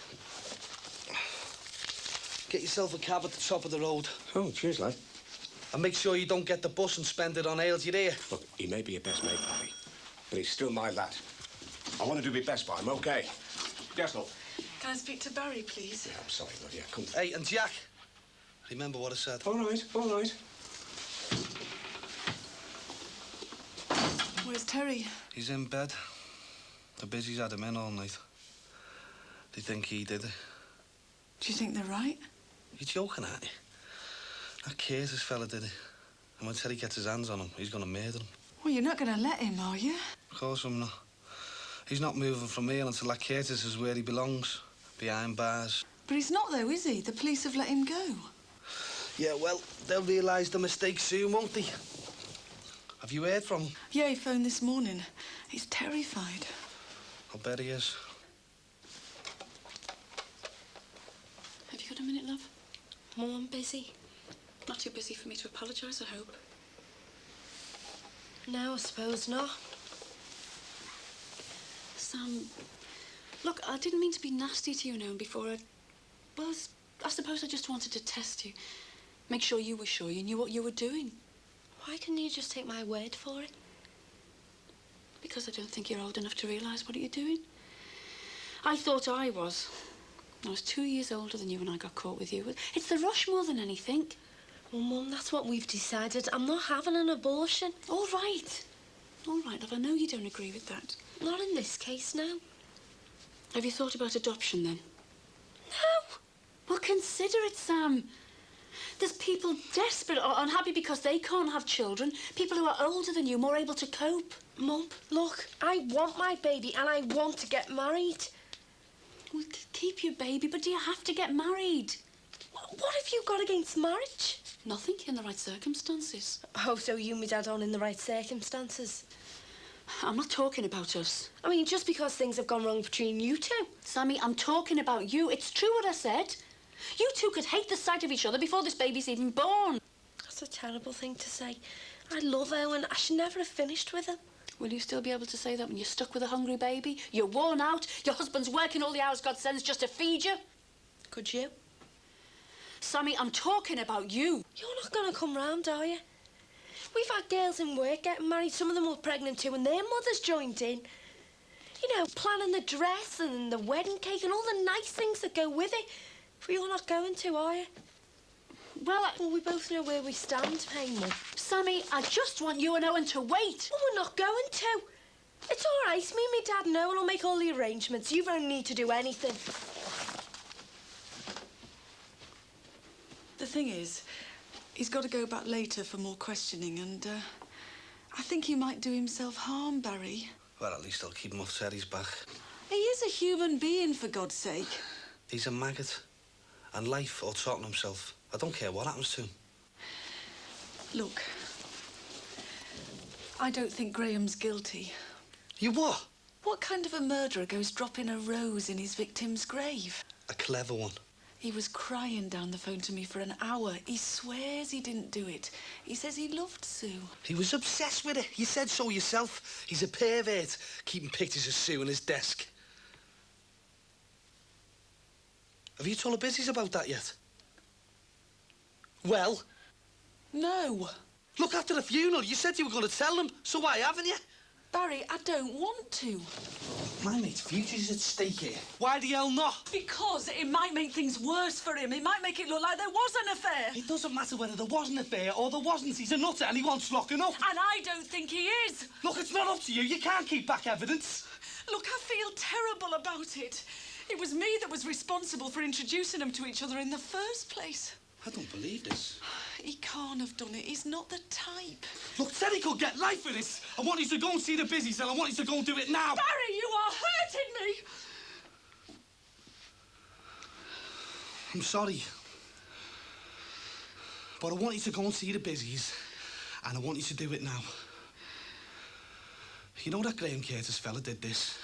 Get yourself a cab at the top of the road. Oh, cheers, lad. And make sure you don't get the bus and spend it on ales, you hear? Look, he may be your best mate, Paddy, but he's still my lad. I want to do my best by him, OK? Yes, love. Can I speak to Barry, please? Yeah, I'm sorry, love. Yeah, come. Hey, and Jack, remember what I said. All right, all right. Where's Terry? He's in bed. The busies had him in all night. They think he did it. Do you think they're right? You're joking, aren't you? That Curtis fella did it. And when Terry gets his hands on him, he's going to murder him. Well, you're not going to let him, are you? Of course I'm not. He's not moving from here until that Curtis is where he belongs. Behind bars. But he's not, though, is he? The police have let him go. Yeah, well, they'll realise the mistake soon, won't they? Have you heard from him? Yeah, he phoned this morning. He's terrified. I bet he is. Have you got a minute, love? Mum, I'm busy. Not too busy for me to apologise, I hope. No, I suppose not. Sam, look, I didn't mean to be nasty to you now before I... Well, I suppose I just wanted to test you. Make sure you were sure you knew what you were doing. Why couldn't you just take my word for it? Because I don't think you're old enough to realise what you're doing. I thought I was. I was 2 years older than you when I got caught with you. It's the rush more than anything. Well, Mum, that's what we've decided. I'm not having an abortion. All right. All right, love, I know you don't agree with that. Not in this case, no. Have you thought about adoption, then? No. Well, consider it, Sam. There's people desperate or unhappy because they can't have children. People who are older than you, more able to cope. Mum, look, I want my baby and I want to get married. Well, keep your baby, but do you have to get married? What have you got against marriage? Nothing, in the right circumstances. Oh, so you and my dad aren't in the right circumstances? I'm not talking about us. I mean, just because things have gone wrong between you two. Sammy, I'm talking about you. It's true what I said. You two could hate the sight of each other before this baby's even born. That's a terrible thing to say. I love Owen. I should never have finished with him. Will you still be able to say that when you're stuck with a hungry baby? You're worn out. Your husband's working all the hours God sends just to feed you. Could you? Sammy, I'm talking about you. You're not going to come round, are you? We've had girls in work getting married. Some of them were pregnant too, and their mothers joined in. You know, planning the dress and the wedding cake and all the nice things that go with it. But you're not going to, are you? Well, we both know where we stand, hey, Mum. Sammy, I just want you and Owen to wait. Well, we're not going to. It's all right. Me and my dad and Owen will make all the arrangements. You don't need to do anything. The thing is, he's got to go back later for more questioning, and I think he might do himself harm, Barry. Well, at least I'll keep him off Terry's back. He is a human being, for God's sake. He's a maggot. And life or talking himself. I don't care what happens to him. Look, I don't think Graham's guilty. You what? What kind of a murderer goes dropping a rose in his victim's grave? A clever one. He was crying down the phone to me for an hour. He swears he didn't do it. He says he loved Sue. He was obsessed with it. You said so yourself. He's a pervert, keeping pictures of Sue on his desk. Have you told the business about that yet? Well? No. Look, after the funeral, you said you were going to tell them, so why haven't you? Barry, I don't want to. My mate's future's at stake here. Why the hell not? Because it might make things worse for him. It might make it look like there was an affair. It doesn't matter whether there was an affair or there wasn't. He's a nutter and he wants locking up. And I don't think he is. Look, it's not up to you. You can't keep back evidence. Look, I feel terrible about it. It was me that was responsible for introducing them to each other in the first place. I don't believe this. He can't have done it. He's not the type. Look, Teddy could get life with this. I want you to go and see the business and I want you to go and do it now. Barry, you are hurting me. I'm sorry. But I want you to go and see the busies and I want you to do it now. You know that Graham Curtis fella did this?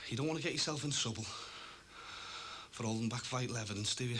You don't want to get yourself in trouble for holding back vital evidence, do you?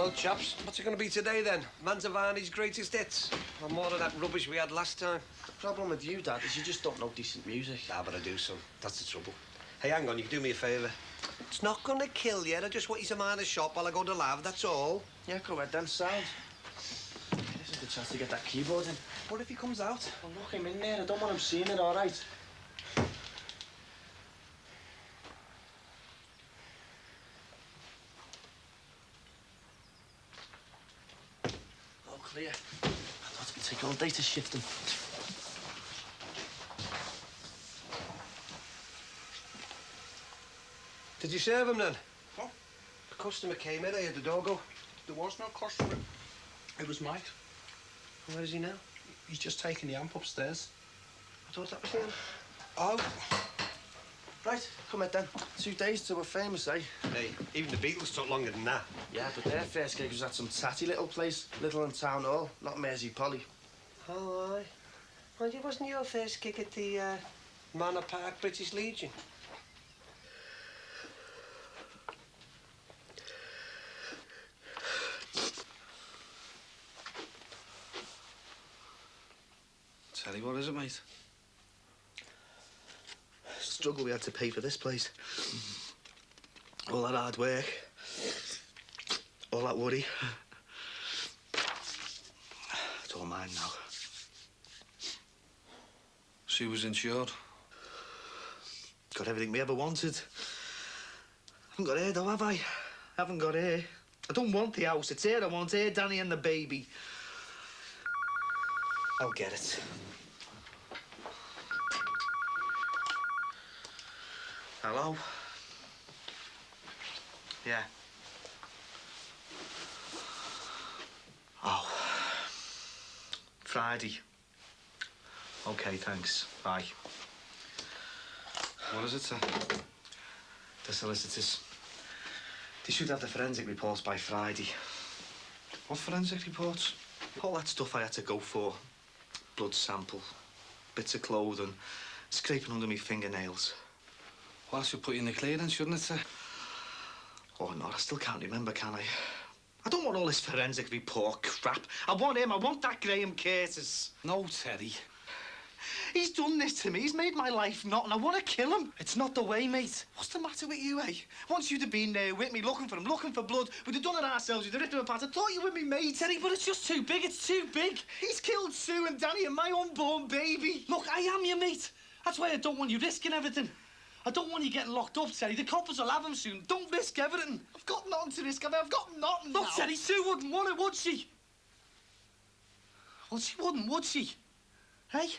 Well, chaps, what's it going to be today, then? Manzavani's greatest hits? Or more of that rubbish we had last time? The problem with you, Dad, is you just don't know decent music. Nah, but I do, son. That's the trouble. Hey, hang on, you can do me a favour. It's not going to kill you. I just want you to mind the shop while I go to lab, that's all. Yeah, go ahead then, sound. This is the chance to get that keyboard in. What if he comes out? Well, look him in there. I don't want him seeing it, all right? All clear. I thought it would take all day to shift them. Did you serve him, then? What? The customer came in, I heard the door go. There was no customer. It was Mike. Where is he now? He's just taking the amp upstairs. I thought that was him. Oh. Right, come on then. 2 days till we're famous, eh? Hey, even the Beatles took longer than that. Yeah, but their first gig was at some tatty little place, Little and Town Hall, not Mersey Polly. Oh, aye. Mind you, wasn't your first gig at the Manor Park British Legion? Terry, what is it, mate? Struggle we had to pay for this place. All that hard work. All that worry. It's all mine now. Sue was insured. Got everything we ever wanted. Haven't got her, though, have I? Haven't got her. I don't want the house. It's her I want. Her, Danny and the baby. I'll get it. Hello? Yeah. Oh. Friday. OK, thanks. Bye. What is it, sir? The solicitors. They should have the forensic reports by Friday. What forensic reports? All that stuff I had to go for. Blood sample, bits of clothing, scraping under me fingernails. Well, that should put you in the clear then, shouldn't it, sir? Oh, no, I still can't remember, can I? I don't want all this forensic report crap. I want him. I want that Graham Curtis. No, Teddy. He's done this to me. He's made my life not, and I want to kill him. It's not the way, mate. What's the matter with you, eh? Once you'd have been there with me, looking for him, looking for blood, we'd have done it ourselves, we'd have ripped him apart. I thought you were me mate. Teddy, but it's just too big. It's too big. He's killed Sue and Danny and my unborn baby. Look, I am your mate. That's why I don't want you risking everything. I don't want you getting locked up, Teddy. The coppers will have him soon. Don't risk everything. I've got nothing to risk. I've got nothing Look, now. Teddy, Sue wouldn't want it, would she? Well, she wouldn't, would she? Hey?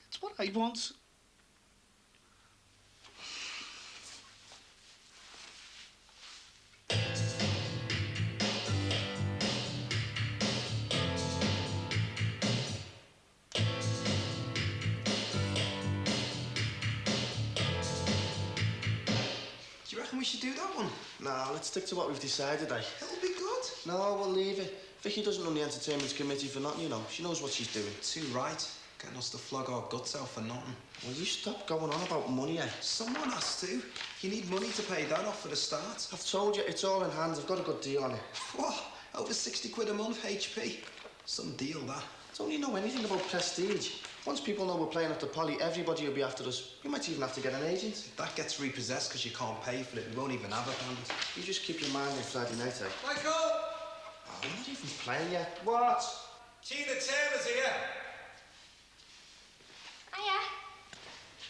It's what I want. Do you reckon we should do that one? Nah, let's stick to what we've decided, eh? It'll be good. No, we'll leave it. Vicky doesn't run the entertainment committee for nothing, you know. She knows what she's doing. Too right. Getting us to flog our guts out for nothing. Will you stop going on about money, eh? Someone has to. You need money to pay that off for the start. I've told you, it's all in hand. I've got a good deal on it. What? Over 60 quid a month, HP? Some deal, that. I don't really know anything about prestige. Once people know we're playing at the Poly, everybody will be after us. We might even have to get an agent. If that gets repossessed because you can't pay for it, we won't even have a band. You just keep your mind on Friday night, eh? Michael! Oh, we're not even playing yet. What? Tina Taylor's here. Hiya.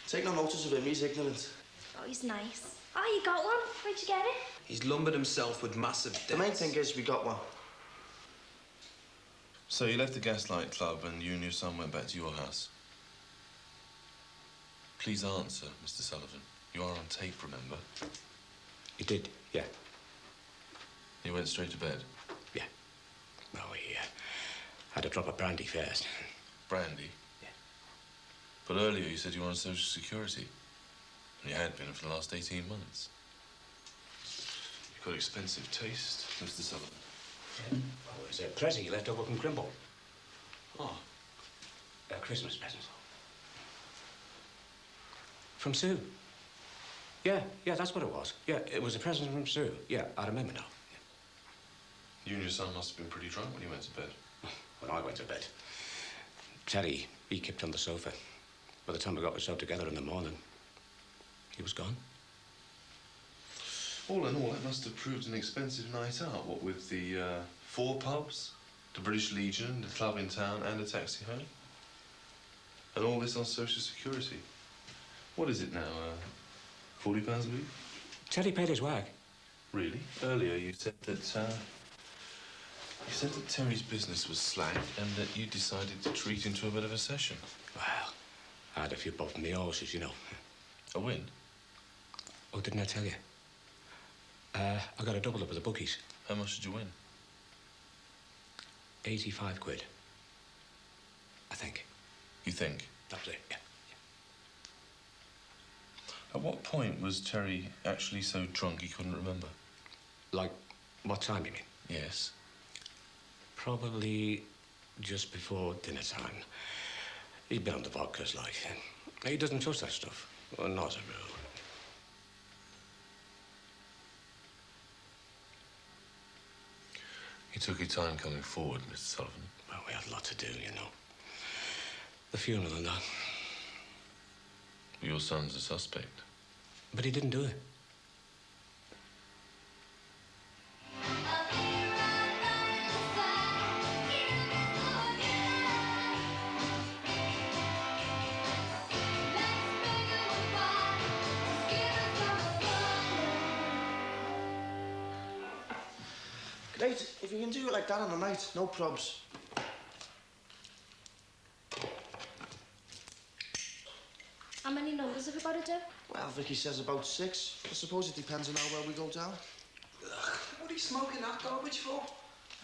Take no notice of him, he's ignorant. Oh, he's nice. Oh, you got one? Where'd you get it? He's lumbered himself with massive debts. The main thing is we got one. So you left the Gaslight Club and you and your son went back to your house. Please answer, Mr. Sullivan. You are on tape, remember? You did, yeah. You went straight to bed? Yeah. Well, we had a drop of brandy first. Brandy? Yeah. But earlier you said you were on Social Security. And you had been for the last 18 months. You've got expensive taste, Mr. Sullivan. Yeah. Well, it was a present you left over from Crimble. Oh. A Christmas present. From Sue. Yeah, that's what it was. Yeah, it was a present from Sue. Yeah, I remember now. You and your son must have been pretty drunk when you went to bed. When I went to bed, Terry, he kept on the sofa. By the time we got ourselves together in the morning, he was gone. All in all, it must have proved an expensive night out, what with the 4 pubs, the British Legion, the club in town, and a taxi home. And all this on Social Security. What is it now, £40 a week? Terry paid his wag. Really? Earlier you said that, Terry's business was slack and that you decided to treat him to a bit of a session. Well, I had a few bob from the horses, you know. A win? Oh, didn't I tell you? I got a double up at the bookies. How much did you win? 85 quid. I think. You think? That's it, yeah. At what point was Terry actually so drunk he couldn't remember? Like, what time, you mean? Yes. Probably just before dinner time. He'd been on the vodkas, like. He doesn't trust that stuff. Well, not as a rule. You took your time coming forward, Mr. Sullivan. Well, we had a lot to do, you know. The funeral and that. Your son's a suspect. But he didn't do it. Great, if you can do it like that on the night, no probs. How many numbers have we got to do? Well, Vicky says about 6. I suppose it depends on how well we go down. What are you smoking that garbage for?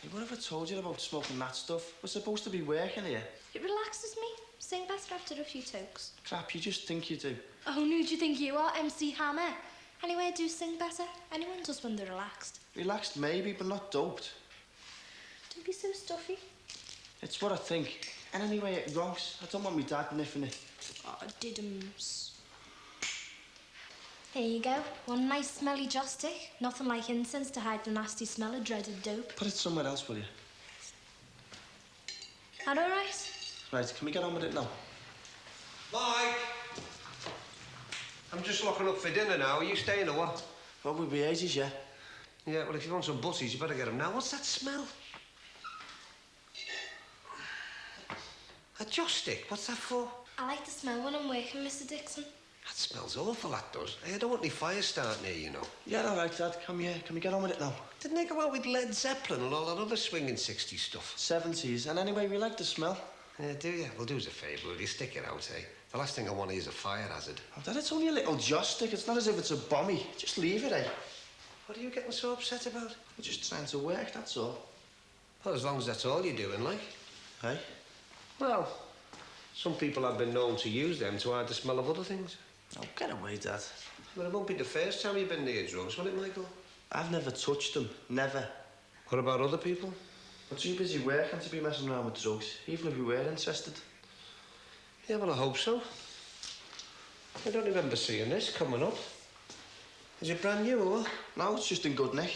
Hey, what have I told you about smoking that stuff? We're supposed to be working here. It relaxes me. Sing better after a few tokes. Crap, you just think you do. Oh, who do you think you are, MC Hammer? Anyway, I do sing better. Anyone does when they're relaxed. Relaxed maybe, but not doped. Don't be so stuffy. It's what I think. And anyway, it ronks. I don't want me dad niffing it. Oh, diddums. Here you go. One nice smelly joss stick. Nothing like incense to hide the nasty smell of dreaded dope. Put it somewhere else, will you? That all right? Right, can we get on with it now? Mike! I'm just locking up for dinner now. Are you staying or what? Well, we'll be ages, yeah. Yeah, well, if you want some butties, you better get them now. What's that smell? A joss stick? What's that for? I like the smell when I'm working, Mr. Dixon. That smells awful, that does. Hey, I don't want any fire starting here, you know. Yeah, all right, Dad. Can we get on with it now? Didn't they go out with Led Zeppelin and all that other swinging 60s stuff? 70s. And anyway, we like the smell. Yeah, do you? Well, do us a favour, will you? Stick it out, eh? The last thing I want is a fire hazard. Oh, Dad, it's only a little joss stick. It's not as if it's a bommy. Just leave it, eh? What are you getting so upset about? We're just trying to work, that's all. Well, as long as that's all you're doing, like. Hey? Well, some people have been known to use them to hide the smell of other things. Oh, get away, Dad. Well, it won't be the first time you've been near drugs, will it, Michael? I've never touched them. Never. What about other people? We're too busy working to be messing around with drugs, even if we were interested. Yeah, well, I hope so. I don't remember seeing this coming up. Is it brand new or what? No, it's just in good nick.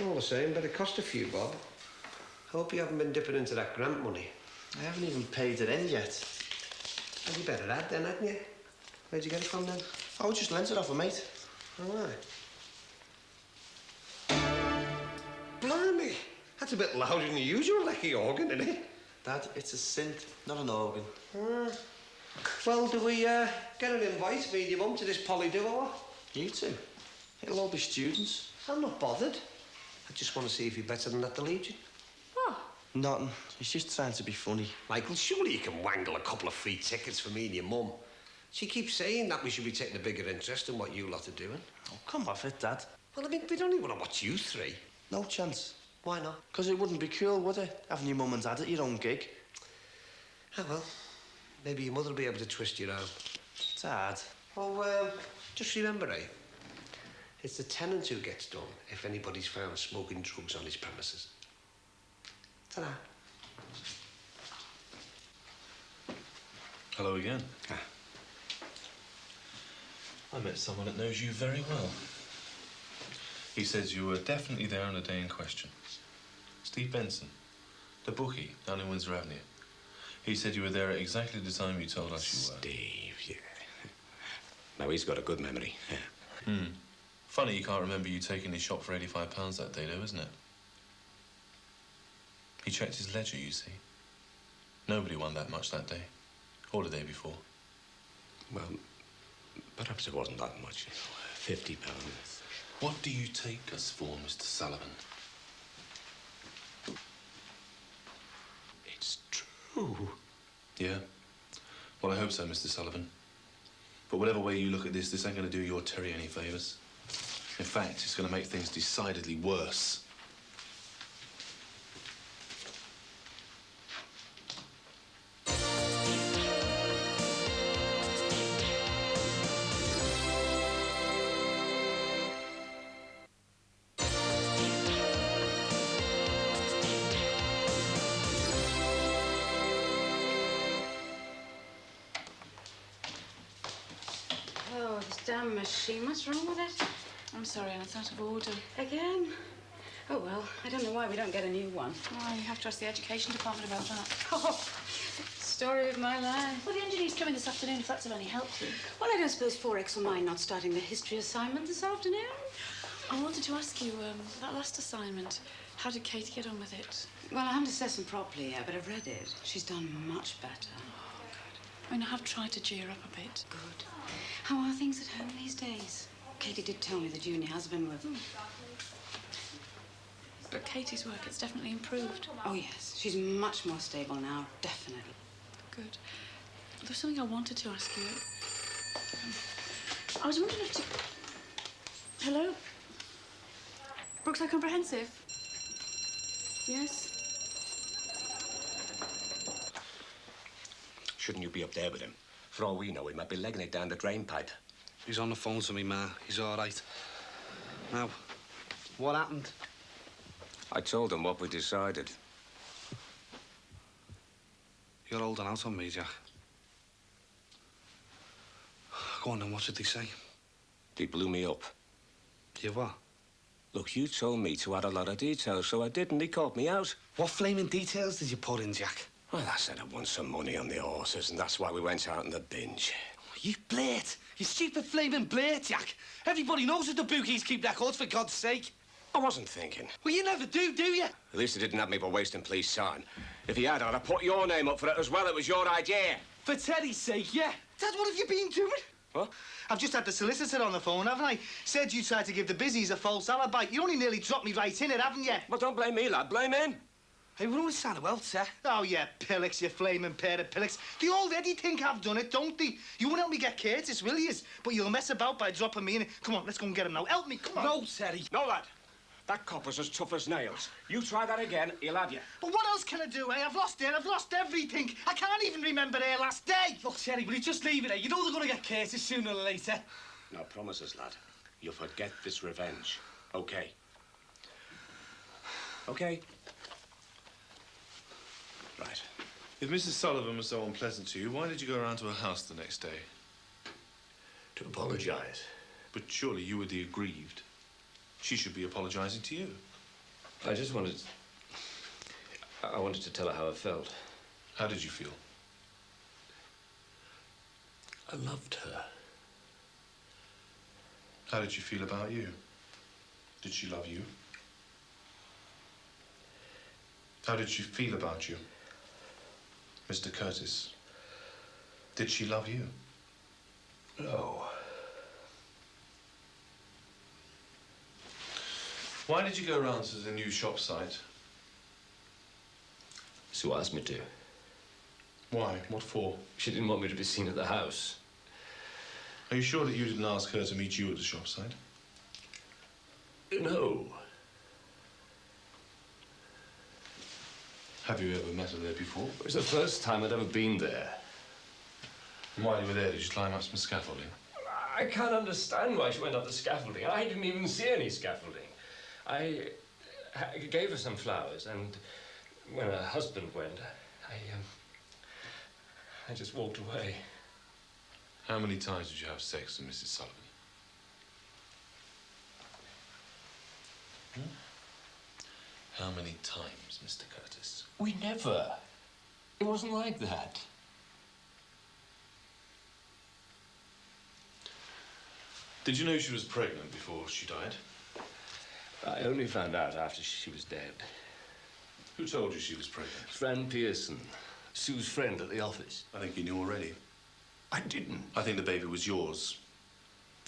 All the same, but it cost a few bob. Hope you haven't been dipping into that grant money. I haven't even paid it in yet. Well, you better add then, hadn't you? Where'd you get it from then? I just lent it off a mate. All right. Blimey! That's a bit louder than the usual lecky organ, isn't it? Dad, it's a synth, not an organ. Well, do we get an invite, me and your mum, to this poly do or what? You two? It'll all be students. I'm not bothered. I just want to see if you're better than at the Legion. What? Nothing. He's just trying to be funny. Michael, surely you can wangle a couple of free tickets for me and your mum. She keeps saying that we should be taking a bigger interest in what you lot are doing. Oh, come off it, Dad. Well, I mean, we don't even want to watch you three. No chance. Why not? Because it wouldn't be cool, would it? Having your mum and dad at your own gig. Oh, well, maybe your mother will be able to twist your arm. Dad. Oh, just remember, eh? It's the tenant who gets done if anybody's found smoking drugs on his premises. Ta-da. Hello again. I met someone that knows you very well. He says you were definitely there on the day in question. Steve Benson, the bookie down in Windsor Avenue. He said you were there at exactly the time you told us you were. Steve, yeah. Now, he's got a good memory. Yeah. Funny you can't remember you taking his shop for £85 that day, though, isn't it? He checked his ledger, you see. Nobody won that much that day, or the day before. Well, perhaps it wasn't that much, you know, £50. What do you take us for, Mr. Sullivan? It's true. Yeah? Well, I hope so, Mr. Sullivan. But whatever way you look at this ain't going to do your Terry any favours. In fact, it's going to make things decidedly worse. Oh, this damn machine. What's wrong with it? I'm sorry, Anne, it's out of order. Again? Oh, well, I don't know why we don't get a new one. Oh, you have to ask the education department about that. Oh, story of my life. Well, the engineer's coming this afternoon, if that's of any help to you. Well, I don't suppose 4X will mind not starting the history assignment this afternoon. I wanted to ask you, that last assignment, how did Katie get on with it? Well, I haven't assessed them properly yet, but I've read it. She's done much better. Oh, good. I mean, I have tried to cheer up a bit. Good. How are things at home these days? Katie did tell me that Junior has been with them. But Katie's work, it's definitely improved. Oh, yes. She's much more stable now, definitely. Good. There's something I wanted to ask you. I was wondering if to... Hello? Brookside Comprehensive? Yes? Shouldn't you be up there with him? For all we know, he might be legging it down the drain pipe. He's on the phone to me, Ma. He's all right. Now, what happened? I told him what we decided. You're holding out on me, Jack. Go on then, what did they say? They blew me up. You what? Look, you told me to add a lot of details, so I did, and they caught me out. What flaming details did you put in, Jack? Well, I said I won some money on the horses, and that's why we went out on the binge. You blurt. You stupid flaming blurt, Jack. Everybody knows that the bookies keep records, for God's sake. I wasn't thinking. Well, you never do you? At least he didn't have me for wasting police time. If he had, I'd have put your name up for it as well. It was your idea. For Teddy's sake, yeah. Dad, what have you been doing? What? I've just had the solicitor on the phone, haven't I? Said you tried to give the busies a false alibi. You only nearly dropped me right in it, haven't you? Well, don't blame me, lad. Blame him. Hey, we're always trying to well, sir. Oh, yeah, pillocks, you flaming pair of pillocks. They already think I've done it, don't they? You won't help me get Curtis, will you? But you'll mess about by dropping me in it. Come on, let's go and get him now. Help me, come on. No, Teddy. No, lad. That copper's as tough as nails. You try that again, he'll have you. But what else can I do, eh? I've lost it. I've lost everything. I can't even remember their last day. Look, Terry, will you just leave it, eh? You know they're going to get Curtis sooner or later. Now, promise us, lad. You'll forget this revenge. Okay? Okay? Right. If Mrs. Sullivan was so unpleasant to you, why did you go around to her house the next day? To apologise. But surely you were the aggrieved. She should be apologising to you. I just wanted... I wanted to tell her how I felt. How did you feel? I loved her. How did she feel about you? Did she love you? How did she feel about you? Mr. Curtis, did she love you? No. Why did you go round to the new shop site? Sue asked me to. Why? What for? She didn't want me to be seen at the house. Are you sure that you didn't ask her to meet you at the shop site? No. Have you ever met her there before? It was the first time I'd ever been there. And while you were there, did you climb up some scaffolding? I can't understand why she went up the scaffolding. I didn't even see any scaffolding. I gave her some flowers, and when her husband went, I just walked away. How many times did you have sex with Mrs. Sullivan? How many times, Mr. Curtis? We never. It wasn't like that. Did you know she was pregnant before she died? I only found out after she was dead. Who told you she was pregnant? Fran Pearson, Sue's friend at the office. I think you knew already. I didn't. I think the baby was yours.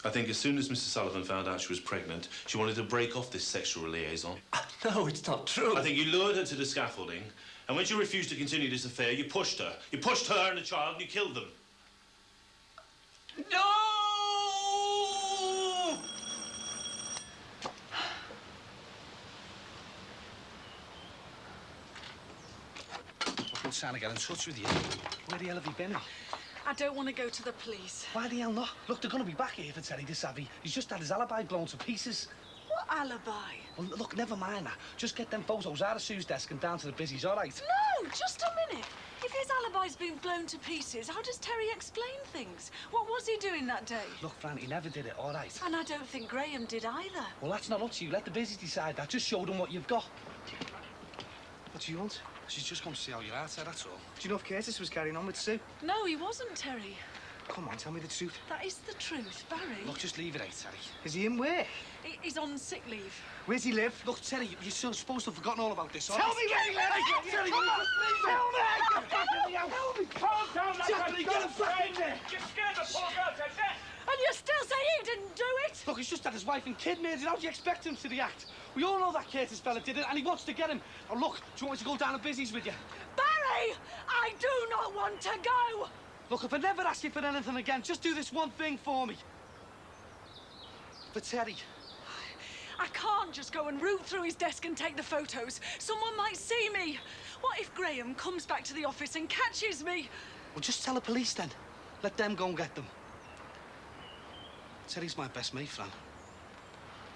I think as soon as Mrs. Sullivan found out she was pregnant, she wanted to break off this sexual liaison. No, it's not true. I think you lured her to the scaffolding, and when she refused to continue this affair, you pushed her. You pushed her and the child, and you killed them. No! I've been trying to get in touch with you. Where the hell have you been? I don't want to go to the police. Why the hell not? Look, they're going to be back here for Terry de Savvy. He's just had his alibi blown to pieces. What alibi? Well, look, never mind that. Just get them photos out of Sue's desk and down to the busies, all right? No, just a minute. If his alibi's been blown to pieces, how does Terry explain things? What was he doing that day? Look, Fran, he never did it, all right? And I don't think Graham did either. Well, that's not up to you. Let the busies decide that. Just show them what you've got. What do you want? She's just come to see how you're at, that's all. Do you know if Curtis was carrying on with Sue? No, he wasn't, Terry. Come on, tell me the truth. That is the truth, Barry. Look, just leave it, Terry. Is he in where? He's on sick leave. Where's he live? Look, Terry, you're supposed to have forgotten all about this, all Tell right? me where he lives! Terry, Come on! tell me! Tell me! Calm down, Terry, get him back in there! You scared the poor girl to death! And you still say he didn't do it? Look, he's just had his wife and kid murdered. How do you expect him to react? We all know that Curtis fella did it, and he wants to get him. Now, look, do you want me to go down to busies with you? Barry! I do not want to go! Look, if I never ask you for anything again, just do this one thing for me. For Terry. I can't just go and root through his desk and take the photos. Someone might see me. What if Graham comes back to the office and catches me? Well, just tell the police then. Let them go and get them. Terry's my best mate, Fran.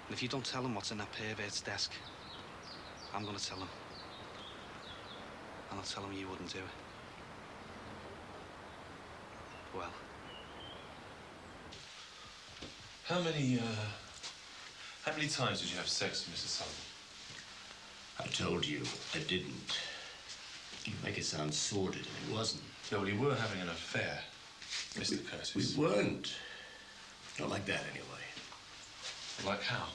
And if you don't tell him what's in that pervert's desk, I'm gonna tell him. And I'll tell him you wouldn't do it. Well. How many times did you have sex with Mrs. Sullivan? I told you I didn't. You make it sound sordid, and it wasn't. No, well, you were having an affair, Mr. Curtis. We weren't. Not like that, anyway. Like how?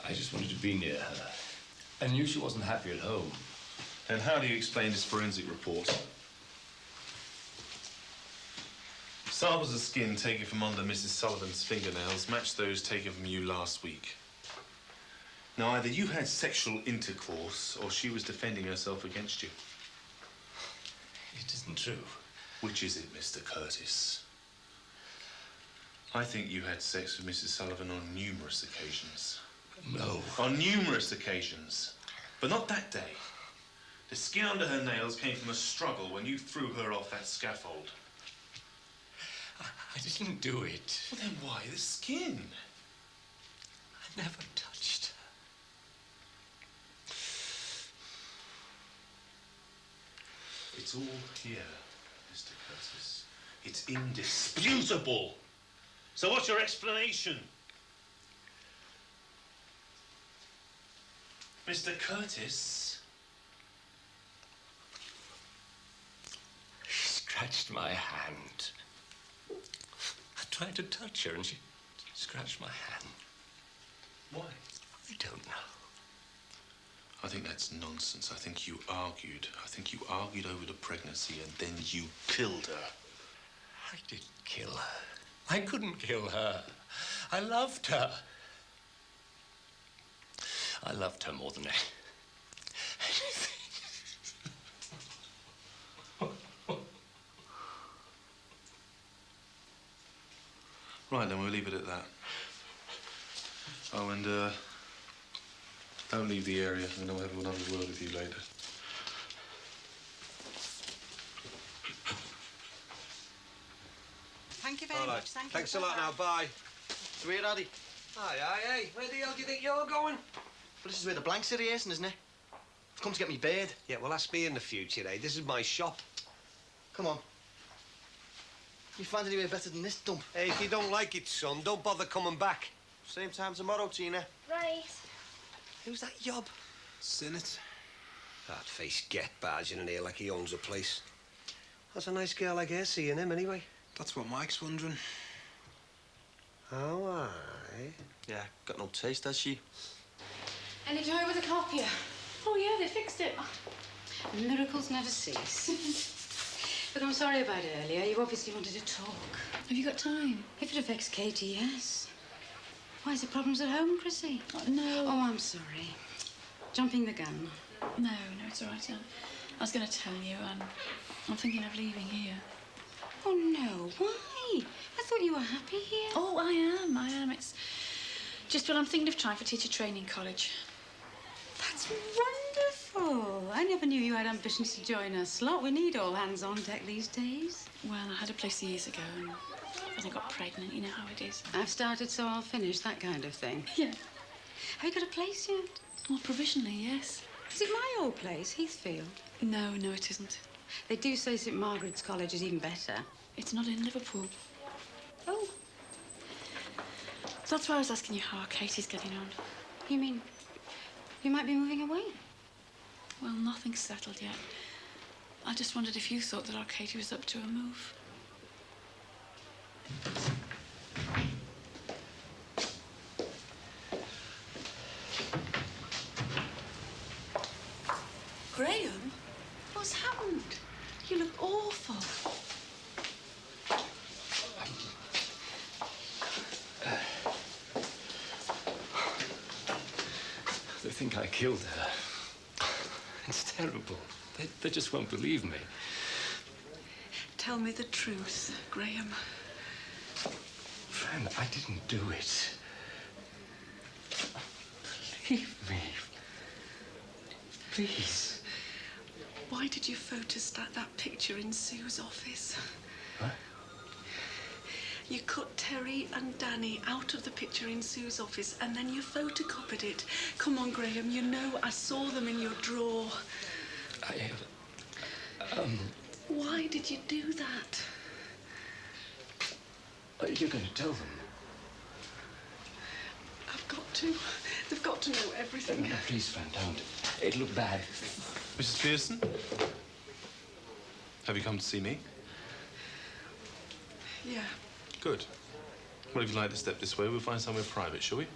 I just wanted to be near her. I knew she wasn't happy at home. Then how do you explain this forensic report? Samples of skin taken from under Mrs. Sullivan's fingernails match those taken from you last week. Now, either you had sexual intercourse or she was defending herself against you. It isn't true. Which is it, Mr. Curtis? I think you had sex with Mrs. Sullivan on numerous occasions. No. On numerous occasions. But not that day. The skin under her nails came from a struggle when you threw her off that scaffold. I didn't do it. Well, then why the skin? I never touched her. It's all here, Mr. Curtis. It's indisputable. So what's your explanation? Mr. Curtis? She scratched my hand. I tried to touch her and she scratched my hand. Why? I don't know. I think that's nonsense. I think you argued. I think you argued over the pregnancy and then you killed her. I didn't kill her. I couldn't kill her. I loved her. I loved her more than anything. Right, then we'll leave it at that. Oh, and don't leave the area. I know I'll have another word with you later. Thank you very All right. much. Thank you. Thanks a lot now. Bye. Sweet, Addy. Aye. Where the hell do you think you're going? Well, this is where the blank city is, isn't it? I've come to get me bird. Yeah, well, that's me in the future, eh? This is my shop. Come on. You find anywhere better than this dump? Hey, if you don't like it, son, don't bother coming back. Same time tomorrow, Tina. Right. Who's that yob? Sinnott. That face get barging in here like he owns the place. How's a nice girl like her seeing him, anyway? That's what Mike's wondering. Oh, aye. Yeah, got no taste, has she? Any joy with the copier? Oh, yeah, they fixed it. Miracles never cease. Look, I'm sorry about earlier. You obviously wanted to talk. Have you got time? If it affects Katie, yes. Why, is there problems at home, Chrissy? Oh, no. Oh, I'm sorry. Jumping the gun. No, it's all right. I was going to tell you, I'm thinking of leaving here. Oh, no. Why? I thought you were happy here. Oh, I am. It's just, well, I'm thinking of trying for teacher training college. That's wonderful. I never knew you had ambitions to join us lot. We need all hands on deck these days. Well, I had a place years ago, and then I got pregnant. You know how it is. I've started, so I'll finish, that kind of thing. Yeah. Have you got a place yet? Well, provisionally, yes. Is it my old place, Heathfield? No, it isn't. They do say St Margaret's College is even better. It's not in Liverpool. Oh. That's why I was asking you how Katie's getting on. You mean you might be moving away? Well, nothing's settled yet. I just wondered if you thought that our Katie was up to a move. Graham? What's happened? You look awful. They think I killed her. It's terrible. They just won't believe me. Tell me the truth, Graham. Friend, I didn't do it. Believe me. Please. Why did you photostat that picture in Sue's office? What? You cut Terry and Danny out of the picture in Sue's office and then you photocopied it. Come on, Graham, you know I saw them in your drawer. Why did you do that? You're going to tell them? I've got to. They've got to know everything. No, please, friend, don't. It'll look bad. Mrs. Pearson? Have you come to see me? Yeah. Good. Well, if you'd like to step this way, we'll find somewhere private, shall we?